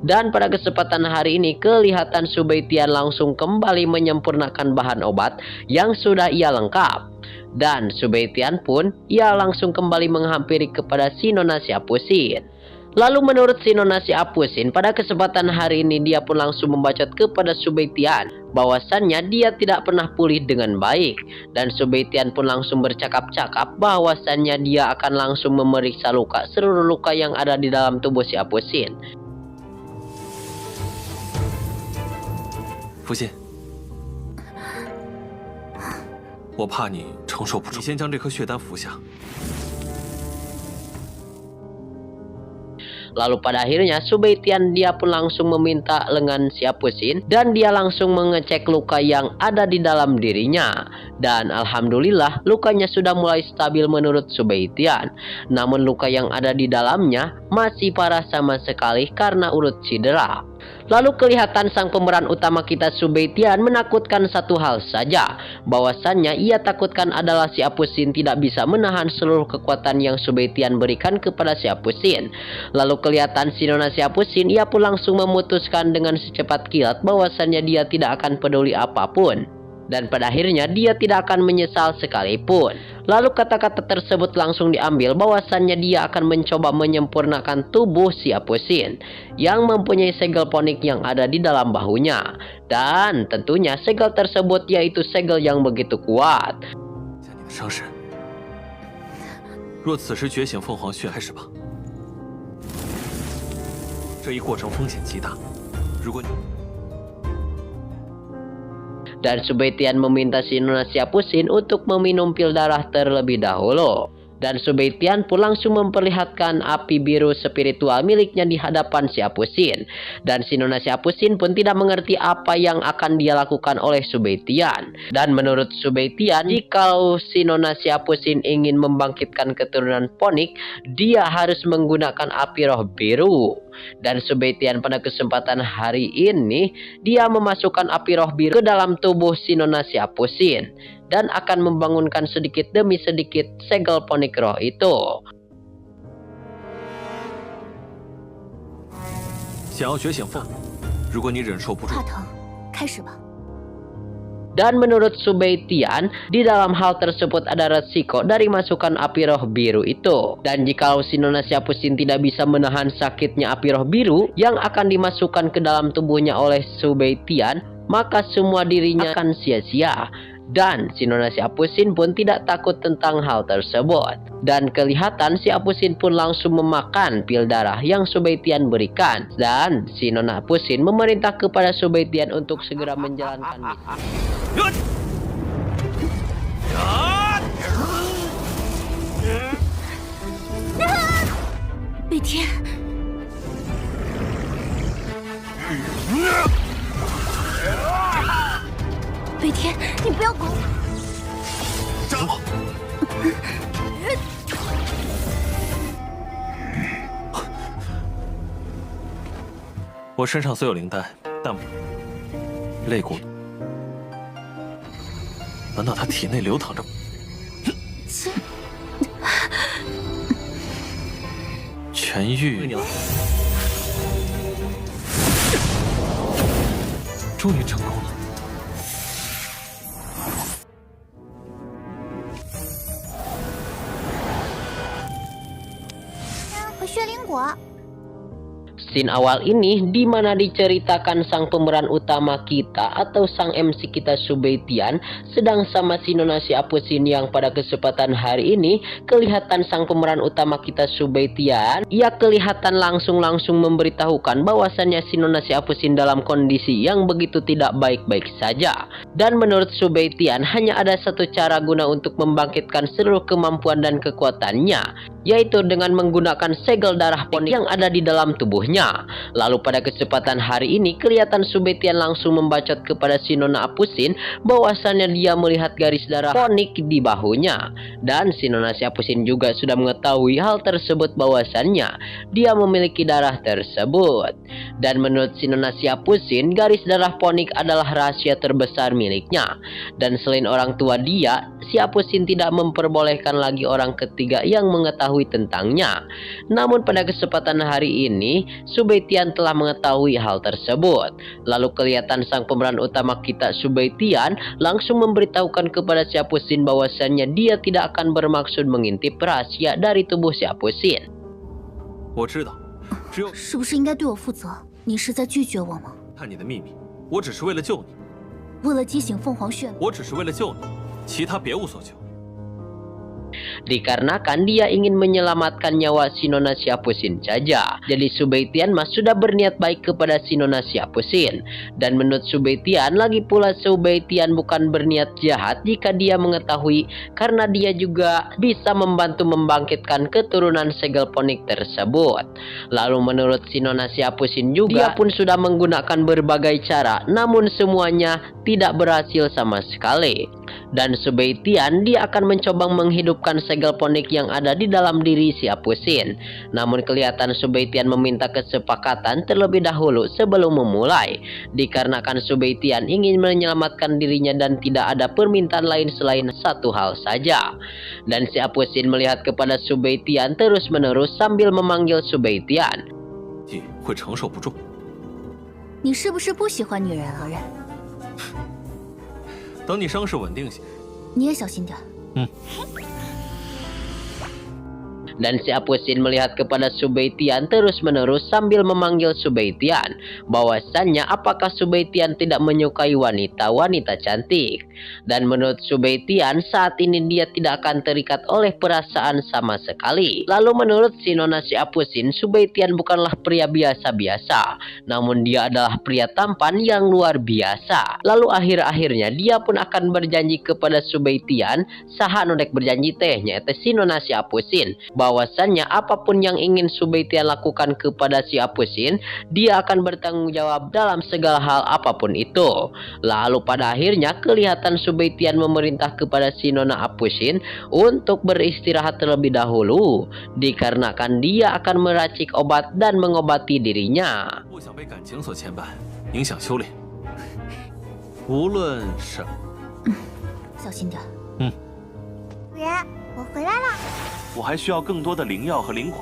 Dan pada kesempatan hari ini kelihatan Subaitian langsung kembali menyempurnakan bahan obat yang sudah ia lengkap. Dan Subaitian pun ia langsung kembali menghampiri kepada si Nona Siapusin. Lalu menurut si Nona Siapusin, pada kesempatan hari ini dia pun langsung membacot kepada Subaitian bahwasannya dia tidak pernah pulih dengan baik. Dan Subaitian pun langsung bercakap-cakap bahwasannya dia akan langsung memeriksa luka, seluruh luka yang ada di dalam tubuh Siapusin. 福信，我怕你承受不住，你先将这颗血丹服下。 Lalu pada akhirnya Subaitian dia pun langsung meminta lengan Siapusin dan dia langsung mengecek luka yang ada di dalam dirinya. Dan alhamdulillah lukanya sudah mulai stabil menurut Subaitian. Namun luka yang ada di dalamnya masih parah sama sekali karena urut cedera. Lalu kelihatan sang pemeran utama kita Subaitian menakutkan satu hal saja, bahwasannya ia takutkan adalah Siapusin tidak bisa menahan seluruh kekuatan yang Subaitian berikan kepada Siapusin. Lalu kelihatan si Nona Siapusin ia pun langsung memutuskan dengan secepat kilat bahwasannya dia tidak akan peduli apapun. Dan pada akhirnya dia tidak akan menyesal sekalipun. Lalu kata-kata tersebut langsung diambil bahwasannya dia akan mencoba menyempurnakan tubuh Siapusin yang mempunyai segel ponik yang ada di dalam bahunya. Dan tentunya segel tersebut yaitu segel yang begitu kuat. 伤势，若此时觉醒凤凰血开始吧。这一过程风险极大，如果你 Dan Subaitian meminta si Nona Siapusin untuk meminum pil darah terlebih dahulu. Dan Subeitian pun langsung memperlihatkan api biru spiritual miliknya di hadapan si Apusin. Dan si Nona Siapusin pun tidak mengerti apa yang akan dia lakukan oleh Subeitian. Dan menurut Subeitian, jika si Nona Siapusin ingin membangkitkan keturunan Ponik, dia harus menggunakan api roh biru. Dan Subeitian pada kesempatan hari ini, dia memasukkan api roh biru ke dalam tubuh si Nona Siapusin dan akan membangunkan sedikit demi sedikit segel Ponik roh itu. 想要觉醒凤，如果你忍受不住，怕疼，开始吧。 Dan menurut Subeitian, di dalam hal tersebut ada resiko dari masukan api roh biru itu. Dan jikalau si Nona Siapusin tidak bisa menahan sakitnya api roh biru yang akan dimasukkan ke dalam tubuhnya oleh Subeitian, maka semua dirinya akan sia-sia. Dan si Nona Siapusin pun tidak takut tentang hal tersebut. Dan kelihatan si Apusin pun langsung memakan pil darah yang Subeitian berikan. Dan si Nona Apusin memerintah kepada Subeitian untuk segera menjalankan misi. 北天，北天，你不要滚！站好！我身上虽有灵丹，但肋骨，难道他体内流淌着？痊愈，终于成功了。 和血灵果。 Scene awal ini di mana diceritakan sang pemeran utama kita atau sang MC kita Subeitian sedang sama si Nona Siapusin yang pada kesempatan hari ini kelihatan sang pemeran utama kita Subeitian ia kelihatan langsung memberitahukan bahwasannya si Nona Siapusin dalam kondisi yang begitu tidak baik-baik saja. Dan menurut Subeitian hanya ada satu cara guna untuk membangkitkan seluruh kemampuan dan kekuatannya, yaitu dengan menggunakan segel darah Ponik yang ada di dalam tubuhnya. Lalu pada kesempatan hari ini kelihatan Subeitian langsung membacot kepada si Nona Apusin bahwasannya dia melihat garis darah Ponik di bahunya. Dan si Nona Siapusin juga sudah mengetahui hal tersebut bahwasannya dia memiliki darah tersebut. Dan menurut si Nona Siapusin, garis darah Ponik adalah rahasia terbesar miliknya. Dan selain orang tua dia, si Apusin tidak memperbolehkan lagi orang ketiga yang mengetahui tentangnya. Namun pada kesempatan hari ini, Subeitian telah mengetahui hal tersebut. Lalu kelihatan sang pemeran utama kita Subeitian langsung memberitahukan kepada si Apusin bahwasannya dia tidak akan bermaksud mengintip rahasia dari tubuh si Apusin. 我知道，只有是不是应该对我负责？你是在拒绝我吗？看你的秘密，我只是为了救你，为了激醒凤凰血脉，我只是为了救你，其他别无所求。 Dikarenakan dia ingin menyelamatkan nyawa si Nona Siapusin saja. Jadi Subeitian mas sudah berniat baik kepada si Nona Siapusin. Dan menurut Subeitian, lagi pula Subeitian bukan berniat jahat jika dia mengetahui karena dia juga bisa membantu membangkitkan keturunan segel Ponik tersebut. Lalu menurut si Nona Siapusin juga, dia pun sudah menggunakan berbagai cara, namun semuanya tidak berhasil sama sekali. Dan Subeitian dia akan mencoba menghidupkan segel Ponik yang ada di dalam diri si Apusin. Namun kelihatan Subeitian meminta kesepakatan terlebih dahulu sebelum memulai. Dikarenakan Subeitian ingin menyelamatkan dirinya dan tidak ada permintaan lain selain satu hal saja. Dan si Apusin melihat kepada Subeitian terus-menerus sambil memanggil Subeitian. 会承受不住。你是不是不喜欢女人啊？ 等你伤势稳定些，你也小心点。Dan si Apu Sin melihat kepada Subaitian terus-menerus sambil memanggil Subaitian. Bahwasannya apakah Subaitian tidak menyukai wanita-wanita cantik. Dan menurut Subaitian saat ini dia tidak akan terikat oleh perasaan sama sekali. Lalu menurut si Nona si Apu Sin, Subaitian bukanlah pria biasa-biasa. Namun dia adalah pria tampan yang luar biasa. Lalu akhir-akhirnya dia pun akan berjanji kepada Subaitian. Saha nodek berjanji tehnya si Nona si Apu Sin. Bahwasannya apapun yang ingin Subaitian lakukan kepada si Apu Sin, dia akan bertanggung jawab dalam segala hal apapun itu. Lalu pada akhirnya kelihatan Subaitian memerintah kepada si Nona Apu Sin untuk beristirahat terlebih dahulu. Dikarenakan dia akan meracik obat dan mengobati dirinya. 不想被感情所牵绊，影响修炼。无论什，小心点。主人，我回来了。我还需要更多的灵药和灵果。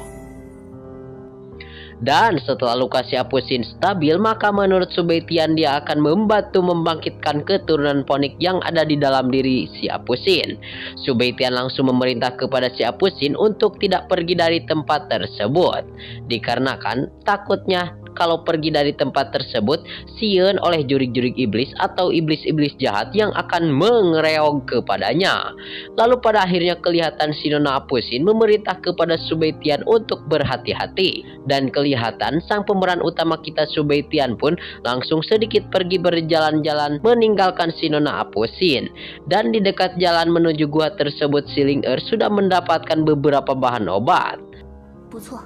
Dan setelah luka si Apu Sin stabil, maka menurut Subaitian dia akan membantu membangkitkan keturunan ponik yang ada di dalam diri si Apu Sin. Subaitian langsung memerintah kepada si Apu Sin untuk tidak pergi dari tempat tersebut. Dikarenakan takutnya kalau pergi dari tempat tersebut sieun oleh jurig-jurig iblis atau iblis-iblis jahat yang akan mengereog kepadanya. Lalu pada akhirnya kelihatan si Nona Apu Sin memerintah kepada Subaitian untuk berhati-hati. Dan kelihatan sang pemeran utama kita Subaitian pun langsung sedikit pergi berjalan-jalan meninggalkan si Nona Apu Sin. Dan di dekat jalan menuju gua tersebut si Ling Er sudah mendapatkan beberapa bahan obat. 不错，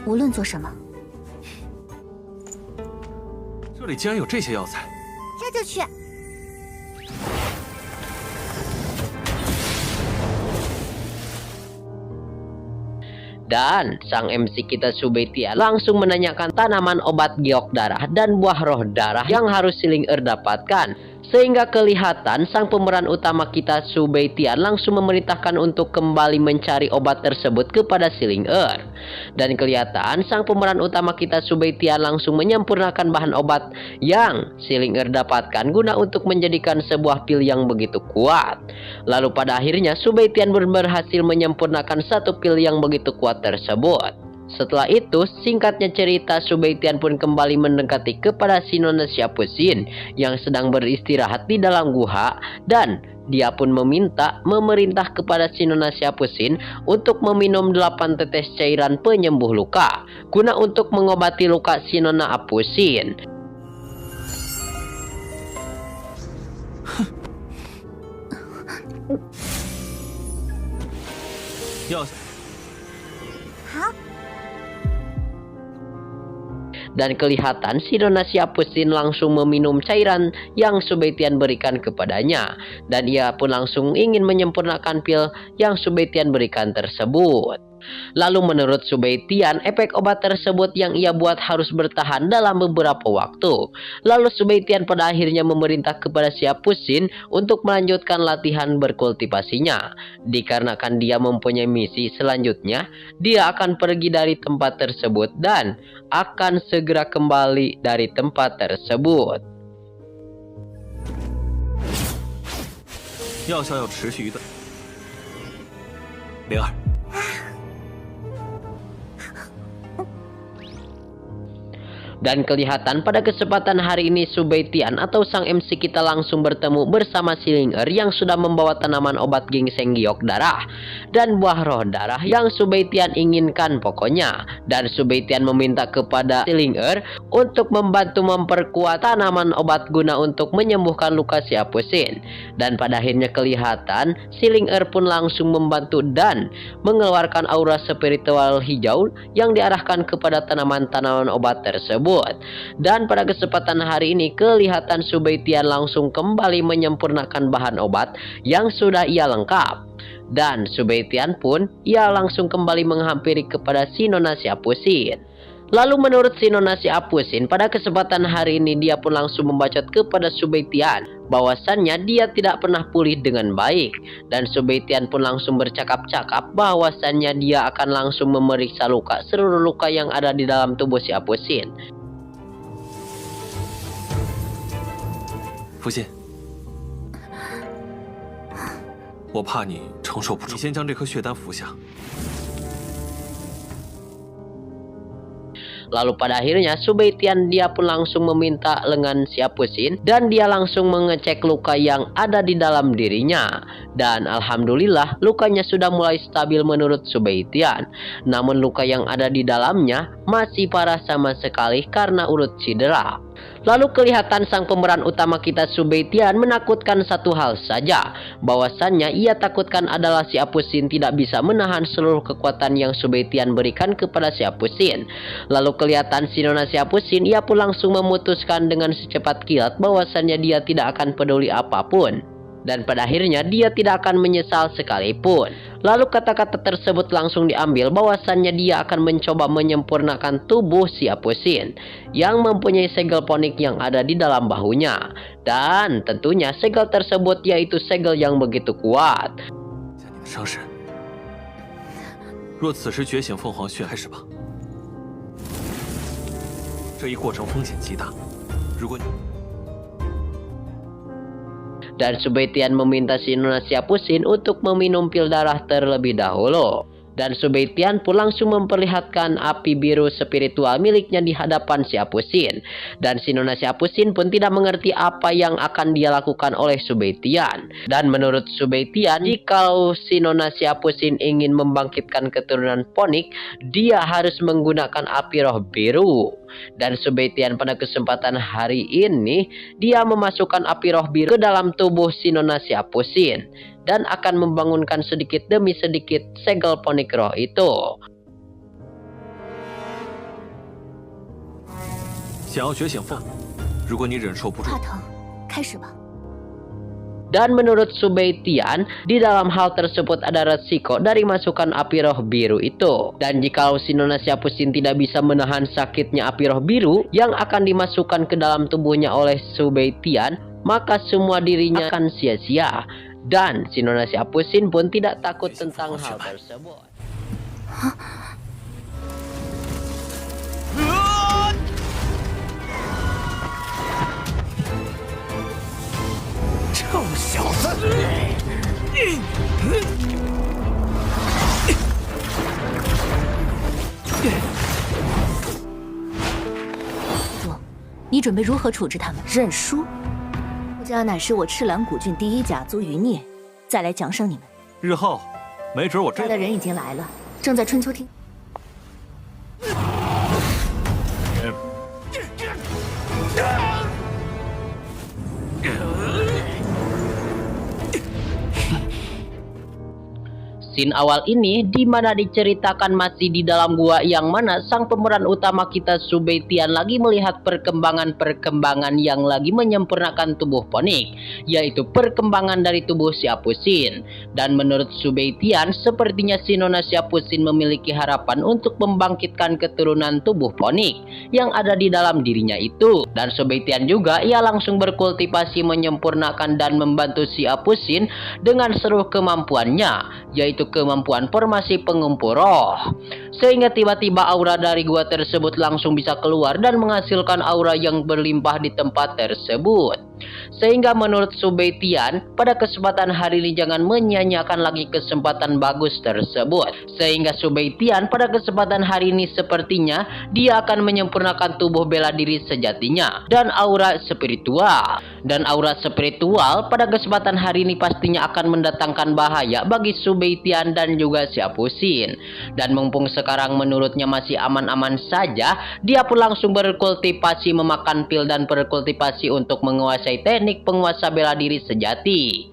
无论做什么。 这里竟然有这些药材，这就去。 Dan sang MC kita Subaitian langsung menanyakan tanaman obat giok darah dan buah roh darah yang harus si Ling Er dapatkan. Sehingga kelihatan sang pemeran utama kita Subaitian langsung memerintahkan untuk kembali mencari obat tersebut kepada si Ling Er. Dan kelihatan sang pemeran utama kita Subaitian langsung menyempurnakan bahan obat yang si Ling Er dapatkan guna untuk menjadikan sebuah pil yang begitu kuat. Lalu pada akhirnya Subaitian berhasil menyempurnakan satu pil yang begitu kuat tersebut. Setelah itu, singkatnya cerita, Subaitian pun kembali mendekati kepada si Nona si Apu Sin yang sedang beristirahat di dalam gua, dan dia pun memerintah kepada si Nona si Apu Sin untuk meminum 8 tetes cairan penyembuh luka guna untuk mengobati luka si Nona Apu Sin.好。 Dan kelihatan si Nona si Apu Sin langsung meminum cairan yang Subaitian berikan kepadanya. Dan ia pun langsung ingin menyempurnakan pil yang Subaitian berikan tersebut. Lalu menurut Subaitian, efek obat tersebut yang ia buat harus bertahan dalam beberapa waktu. Lalu Subaitian pada akhirnya memerintah kepada si Apu Sin untuk melanjutkan latihan berkultivasinya. Dikarenakan dia mempunyai misi selanjutnya, dia akan pergi dari tempat tersebut dan akan segera kembali dari tempat tersebut. 药效要持续一段。灵儿。 Dan kelihatan pada kesempatan hari ini Subaitian atau sang MC kita langsung bertemu bersama si Ling Er yang sudah membawa tanaman obat ginseng giok darah dan buah roh darah yang Subaitian inginkan pokoknya. Dan Subaitian meminta kepada si Ling Er untuk membantu memperkuat tanaman obat guna untuk menyembuhkan luka si Apu Sin. Dan pada akhirnya kelihatan si Ling Er pun langsung membantu dan mengeluarkan aura spiritual hijau yang diarahkan kepada tanaman-tanaman obat tersebut. Dan pada kesempatan hari ini kelihatan Subaitian langsung kembali menyempurnakan bahan obat yang sudah ia lengkap. Dan Subaitian pun ia langsung kembali menghampiri kepada si Nona si Apu Sin. Lalu menurut si Nona si Apu Sin, pada kesempatan hari ini dia pun langsung membacot kepada Subaitian bahwasannya dia tidak pernah pulih dengan baik. Dan Subaitian pun langsung bercakap-cakap bahwasannya dia akan langsung memeriksa luka seluruh luka yang ada di dalam tubuh si Apu Sin. 父亲，我怕你承受不住，你先将这颗血丹服下。Lalu pada akhirnya Subeitian dia pun langsung meminta lengan Syapusin dan dia langsung mengecek luka yang ada di dalam dirinya. Dan alhamdulillah lukanya sudah mulai stabil menurut Subeitian. Namun luka yang ada di dalamnya masih parah sama sekali karena urut cedera. Lalu kelihatan sang pemeran utama kita Subeitian menakutkan satu hal saja, bahwasannya ia takutkan adalah Syapusin tidak bisa menahan seluruh kekuatan yang Subeitian berikan kepada Syapusin. Lalu kelihatan si Nona Syapusin ia pun langsung memutuskan dengan secepat kilat bahwasannya dia tidak akan peduli apapun. Dan pada akhirnya dia tidak akan menyesal sekalipun. Lalu kata-kata tersebut langsung diambil bahwasannya dia akan mencoba menyempurnakan tubuh Syapusin yang mempunyai segel ponik yang ada di dalam bahunya. Dan tentunya segel tersebut yaitu segel yang begitu kuat. 伤势，若此时觉醒凤凰血开始吧。这一过程风险极大，如果你 Dan Subeitian meminta si Nona Syapusin untuk meminum pil darah terlebih dahulu. Dan Subeitian pun langsung memperlihatkan api biru spiritual miliknya di hadapan Syapusin. Dan si Nona Syapusin pun tidak mengerti apa yang akan dia lakukan oleh Subeitian. Dan menurut Subeitian, jika si Nona Syapusin ingin membangkitkan keturunan ponik, dia harus menggunakan api roh biru. Dan Subeitian pada kesempatan hari ini, dia memasukkan api roh biru ke dalam tubuh si Nona Syapusin dan akan membangunkan sedikit demi sedikit segel ponik roh itu. 想要觉醒凤，如果你忍受不住， 怕疼，开始吧。 Dan menurut Subeitian, di dalam hal tersebut ada resiko dari masukan api roh biru itu. Dan jikalau si Nona Syapusin tidak bisa menahan sakitnya api roh biru yang akan dimasukkan ke dalam tubuhnya oleh Subeitian, maka semua dirinya akan sia-sia. Dan si Nona Syapusin pun tidak takut tentang hal tersebut. 臭小子！主，你准备如何处置他们？认输？顾家乃是我赤蓝古郡第一甲族余孽，再来奖赏你们。日后没准我真来的人已经来了，正在春秋厅。 Scene awal ini di mana diceritakan masih di dalam gua yang mana sang pemeran utama kita Subeitian lagi melihat perkembangan-perkembangan yang lagi menyempurnakan tubuh ponik, yaitu perkembangan dari tubuh Syapusin. Dan menurut Subeitian, sepertinya si Nona Syapusin memiliki harapan untuk membangkitkan keturunan tubuh ponik yang ada di dalam dirinya itu. Dan Subeitian juga ia langsung berkultivasi menyempurnakan dan membantu Syapusin dengan seluruh kemampuannya, yaitu kemampuan formasi pengumpul roh. Sehingga tiba-tiba aura dari gua tersebut langsung bisa keluar dan menghasilkan aura yang berlimpah di tempat tersebut. Sehingga menurut Subeitian, pada kesempatan hari ini jangan menyia-nyiakan lagi kesempatan bagus tersebut. Sehingga Subeitian pada kesempatan hari ini sepertinya dia akan menyempurnakan tubuh bela diri sejatinya dan aura spiritual. Dan aura spiritual pada kesempatan hari ini pastinya akan mendatangkan bahaya bagi Subeitian dan juga Syapusin. Dan mumpung sekarang menurutnya masih aman-aman saja, dia pun langsung berkultivasi memakan pil dan berkultivasi untuk menguasai teknik penguasa bela diri sejati.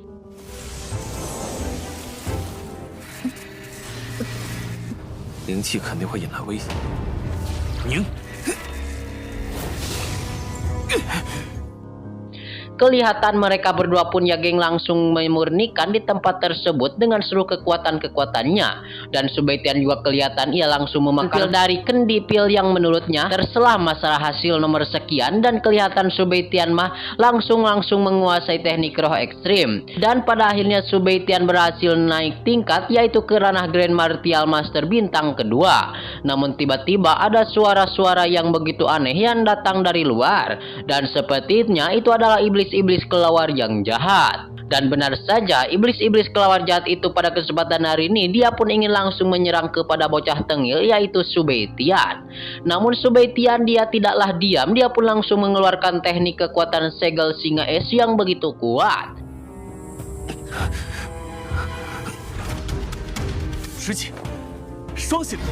灵气肯定会引来危险。宁。 Kelihatan mereka berdua pun ya geng langsung memurnikan di tempat tersebut dengan seluruh kekuatan-kekuatannya. Dan Subeitian juga kelihatan ia langsung memakan pil dari kendi pil yang menurutnya terselah masalah hasil nomor sekian. Dan kelihatan Subeitian mah langsung menguasai teknik roh ekstrim. Dan pada akhirnya Subeitian berhasil naik tingkat yaitu ke ranah Grand Martial Master bintang kedua. Namun tiba-tiba ada suara-suara yang begitu aneh yang datang dari luar. Dan sepertinya itu adalah iblis kelawar yang jahat. Dan benar saja, iblis-iblis kelawar jahat itu pada kesempatan hari ini dia pun ingin langsung menyerang kepada bocah tengil yaitu Subaitian. Namun Subaitian dia tidaklah diam, dia pun langsung mengeluarkan teknik kekuatan segel singa es yang begitu kuat. 十起，双系列。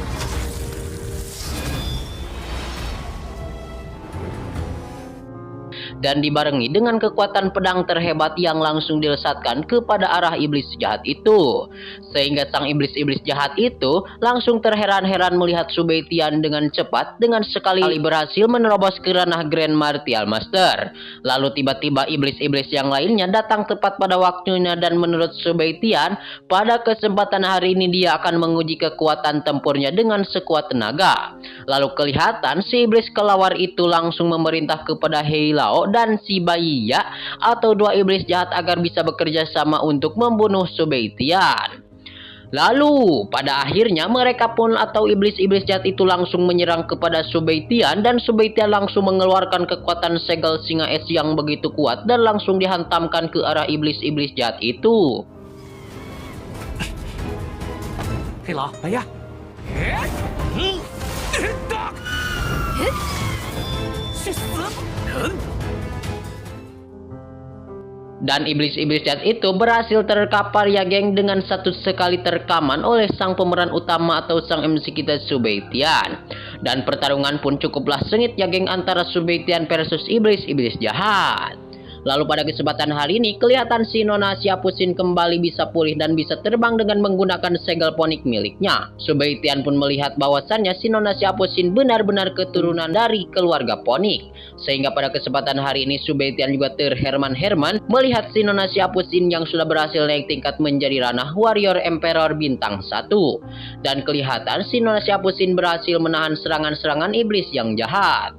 Dan dibarengi dengan kekuatan pedang terhebat yang langsung dilesatkan kepada arah iblis jahat itu. Sehingga sang iblis-iblis jahat itu langsung terheran-heran melihat Subaitian dengan cepat dengan sekali berhasil menerobos ke ranah Grand Martial Master. Lalu tiba-tiba iblis-iblis yang lainnya datang tepat pada waktunya dan menurut Subaitian pada kesempatan hari ini dia akan menguji kekuatan tempurnya dengan sekuat tenaga. Lalu kelihatan si iblis kelawar itu langsung memerintah kepada Heilao dan si Baiya atau dua iblis jahat agar bisa bekerja sama untuk membunuh Subaitian. Lalu pada akhirnya mereka pun atau iblis-iblis jahat itu langsung menyerang kepada Subaitian dan Subaitian langsung mengeluarkan kekuatan segel singa es yang begitu kuat dan langsung dihantamkan ke arah iblis-iblis jahat itu. 黑老，来呀！ 去死！ Dan iblis-iblis jahat itu berhasil terkapar ya geng dengan satu sekali terkaman oleh sang pemeran utama atau sang MC kita Subaitian. Dan pertarungan pun cukuplah sengit ya geng antara Subaitian versus iblis-iblis jahat. Lalu pada kesempatan hari ini kelihatan si Nona Siapusin kembali bisa pulih dan bisa terbang dengan menggunakan segel ponik miliknya. Subaitian pun melihat bahwasannya si Nona Siapusin benar-benar keturunan dari keluarga ponik. Sehingga pada kesempatan hari ini Subaitian juga terherman-herman melihat si Nona Siapusin yang sudah berhasil naik tingkat menjadi ranah Warrior Emperor bintang 1. Dan kelihatan si Nona Siapusin berhasil menahan serangan-serangan iblis yang jahat.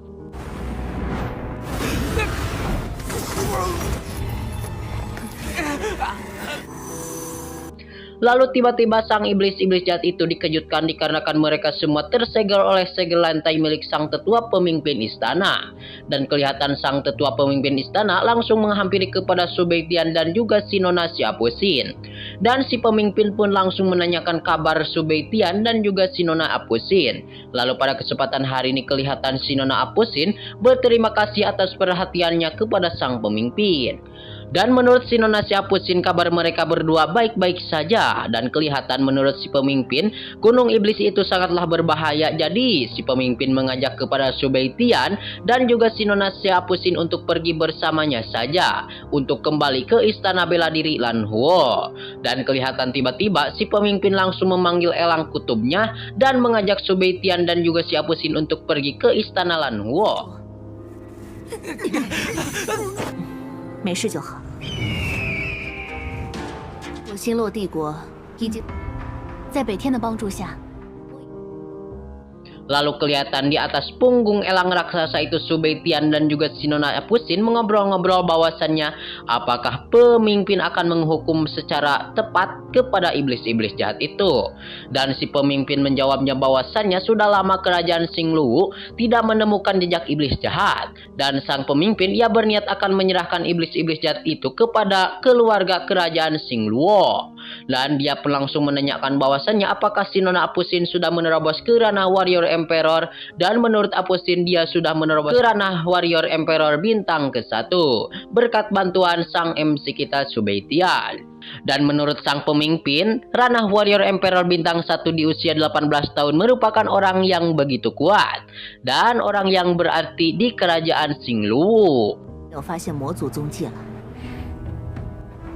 Lalu tiba-tiba sang iblis-iblis jahat itu dikejutkan dikarenakan mereka semua tersegel oleh segel lantai milik sang tetua pemimpin istana. Dan kelihatan sang tetua pemimpin istana langsung menghampiri kepada Subaitian dan juga si Nona Siapusin. Dan si pemimpin pun langsung menanyakan kabar Subaitian dan juga si Nona Apusin. Lalu pada kesempatan hari ini kelihatan si Nona Apusin berterima kasih atas perhatiannya kepada sang pemimpin. Dan menurut si Nona Siapusin kabar mereka berdua baik-baik saja. Dan kelihatan menurut si pemimpin gunung iblis itu sangatlah berbahaya. Jadi si pemimpin mengajak kepada Subaitian dan juga si Nona Siapusin untuk pergi bersamanya saja untuk kembali ke istana bela diri Lanhuo. Dan kelihatan tiba-tiba si pemimpin langsung memanggil elang kutubnya dan mengajak Subaitian dan juga Siapusin untuk pergi ke istana Lanhuo. 没事就好。我星落帝国已经在北天的帮助下。 Lalu kelihatan di atas punggung elang raksasa itu Subaitian dan juga si Nona Apusin mengobrol-ngobrol bahwasannya apakah pemimpin akan menghukum secara tepat kepada iblis-iblis jahat itu. Dan si pemimpin menjawabnya bahwasannya sudah lama kerajaan Xingluo tidak menemukan jejak iblis jahat. Dan sang pemimpin ia berniat akan menyerahkan iblis-iblis jahat itu kepada keluarga kerajaan Xingluo. Dan dia pun langsung menanyakan bahwasannya apakah si Nona Apusin sudah menerobos ke ranah Warrior Emperor, dan menurut Apusin dia sudah menerobos ke ranah Warrior Emperor bintang ke-1 berkat bantuan sang MC kita Subaitian. Dan menurut sang pemimpin, ranah Warrior Emperor bintang 1 di usia 18 tahun merupakan orang yang begitu kuat dan orang yang berarti di kerajaan Xingluo. 我发现魔族踪迹了。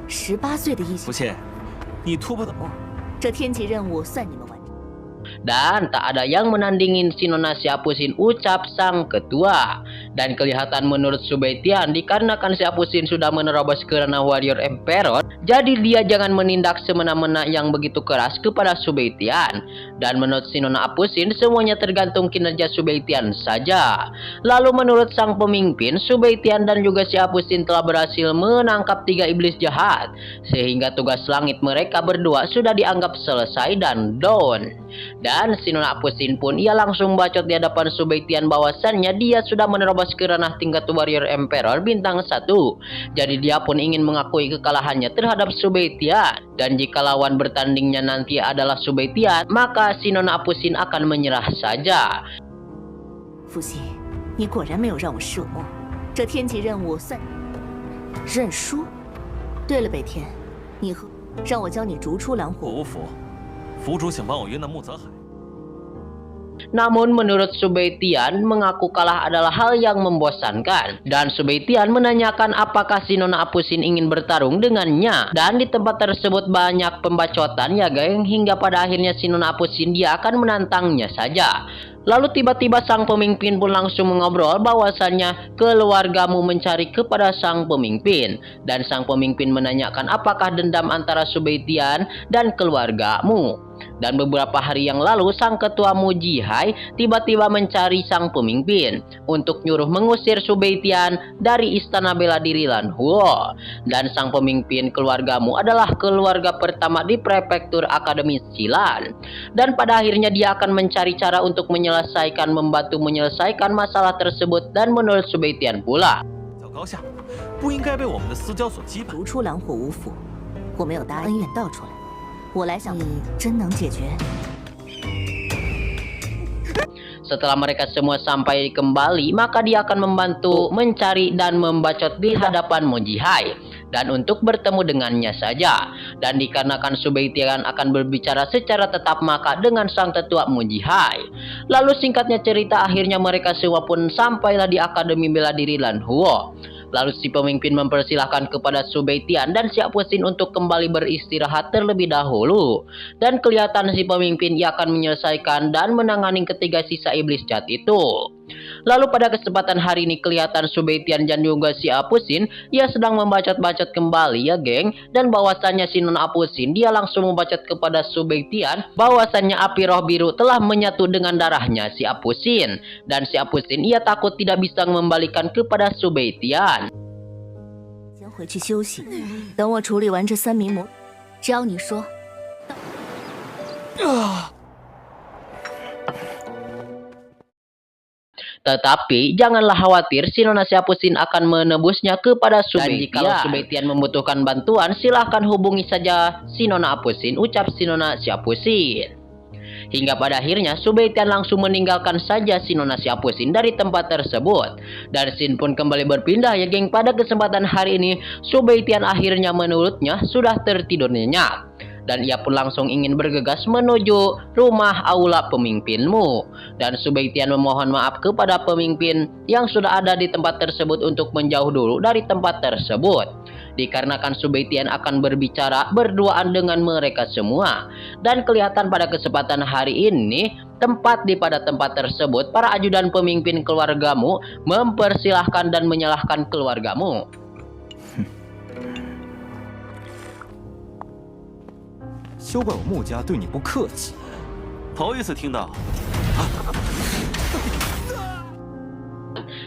18岁的异形，不切，你突破的这天级任务算你们完成。 Dan tak ada yang menandingin si Nona Siapusin, ucap sang ketua. Dan kelihatan menurut Subaitian dikarenakan Siapusin sudah menerobos ke ranah Warrior Emperor, jadi dia jangan menindak semena-mena yang begitu keras kepada Subaitian. Dan menurut si Nona Apusin, semuanya tergantung kinerja Subeitian saja. Lalu menurut sang pemimpin, Subeitian dan juga si Apusin telah berhasil menangkap 3 iblis jahat. Sehingga tugas langit mereka berdua sudah dianggap selesai dan down. Dan si Nona Apusin pun ia langsung bacot di hadapan Subeitian bahwasannya dia sudah menerobos ke ranah tingkat Warrior Emperor bintang 1. Jadi dia pun ingin mengakui kekalahannya terhadap Subeitian. Dan jika lawan bertandingnya nanti adalah Subeitian, maka si Nona Apusin akan menyerah saja. 父亲，你果然没有让我失望。这天级任务算认输。对了，北天，你和让我教你逐出蓝火。我无服，府主请帮我约那穆泽海。 Namun menurut Subeitian, mengaku kalah adalah hal yang membosankan. Dan Subeitian menanyakan apakah si Nona Apusin ingin bertarung dengannya. Dan di tempat tersebut banyak pembacotan ya geng, hingga pada akhirnya si Nona Apusin dia akan menantangnya saja. Lalu tiba-tiba sang pemimpin pun langsung mengobrol bahwasannya keluargamu mencari kepada sang pemimpin. Dan sang pemimpin menanyakan apakah dendam antara Subeitian dan keluargamu. Dan beberapa hari yang lalu sang ketua Mujihai tiba-tiba mencari sang pemimpin untuk nyuruh mengusir Subeitian dari istana bela diri Lanhuo. Dan sang pemimpin keluargamu adalah keluarga pertama di prefektur Akademi Silan. Dan pada akhirnya dia akan mencari cara untuk membantu menyelesaikan masalah tersebut. Dan menurut Subeitian pula, 高下不应该被我们的私交所羁绊。逐出蓝火无府，我没有答恩怨道出来。 我来想，你真能解决？ Setelah mereka semua sampai kembali, maka dia akan membantu mencari dan membacot di hadapan Mujihai. Dan untuk bertemu dengannya saja. Dan dikarenakan Subeitian akan berbicara secara tetap maka dengan sang tetua Mujihai. Lalu singkatnya cerita, akhirnya mereka semua pun sampailah di Akademi Bela Diri Lanhuo. Lalu si pemimpin mempersilahkan kepada Subeitian dan si Apusin untuk kembali beristirahat terlebih dahulu. Dan kelihatan si pemimpin ia akan menyelesaikan dan menangani ketiga sisa iblis jahat itu. Lalu pada kesempatan hari ini kelihatan Subeitian dan juga si Apusin ia sedang membacot-bacot kembali ya geng. Dan bahwasannya si Nona Apusin dia langsung membacot kepada Subeitian bahwasannya api roh biru telah menyatu dengan darahnya si Apusin. Dan si Apusin ia takut tidak bisa mengembalikan kepada Subeitian. 先回去休息，等我处理完这3名魔。只要你说。 Tetapi janganlah khawatir, si Nona Apusin akan menebusnya kepada Subeitian. Dan jika Subeitian membutuhkan bantuan, silahkan hubungi saja si Nona Apusin, ucap si Nona Apusin. Hingga pada akhirnya Subeitian langsung meninggalkan saja si Nona Apusin dari tempat tersebut. Dan scene pun kembali berpindah ya geng. Pada kesempatan hari ini Subeitian akhirnya menurutnya sudah tertidur nyenyak. Dan ia pun langsung ingin bergegas menuju rumah aula pemimpinmu. Dan Subeitian memohon maaf kepada pemimpin yang sudah ada di tempat tersebut untuk menjauh dulu dari tempat tersebut. Dikarenakan Subeitian akan berbicara berduaan dengan mereka semua. Dan kelihatan pada kesempatan hari ini pada tempat tersebut para ajudan pemimpin keluargamu mempersilahkan dan menyalahkan keluargamu. 休怪我穆家对你不客气。头一次听到。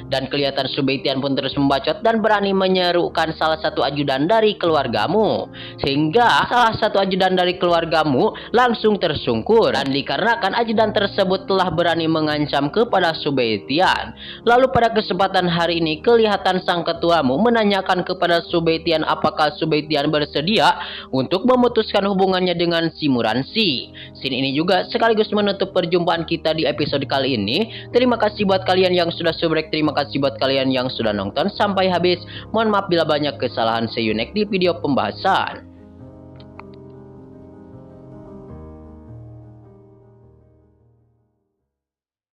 Dan kelihatan Subeitian pun terus membacot dan berani menyerukan salah satu ajudan dari keluargamu. Sehingga salah satu ajudan dari keluargamu langsung tersungkur. Dan dikarenakan ajudan tersebut telah berani mengancam kepada Subeitian. Lalu pada kesempatan hari ini kelihatan sang ketuamu menanyakan kepada Subeitian apakah Subeitian bersedia untuk memutuskan hubungannya dengan si Muransi. Scene ini juga sekaligus menutup perjumpaan kita di episode kali ini. Terima kasih buat kalian yang sudah subrek. Terima kasih buat kalian yang sudah nonton sampai habis. Mohon maaf bila banyak kesalahan. See you next di video pembahasan.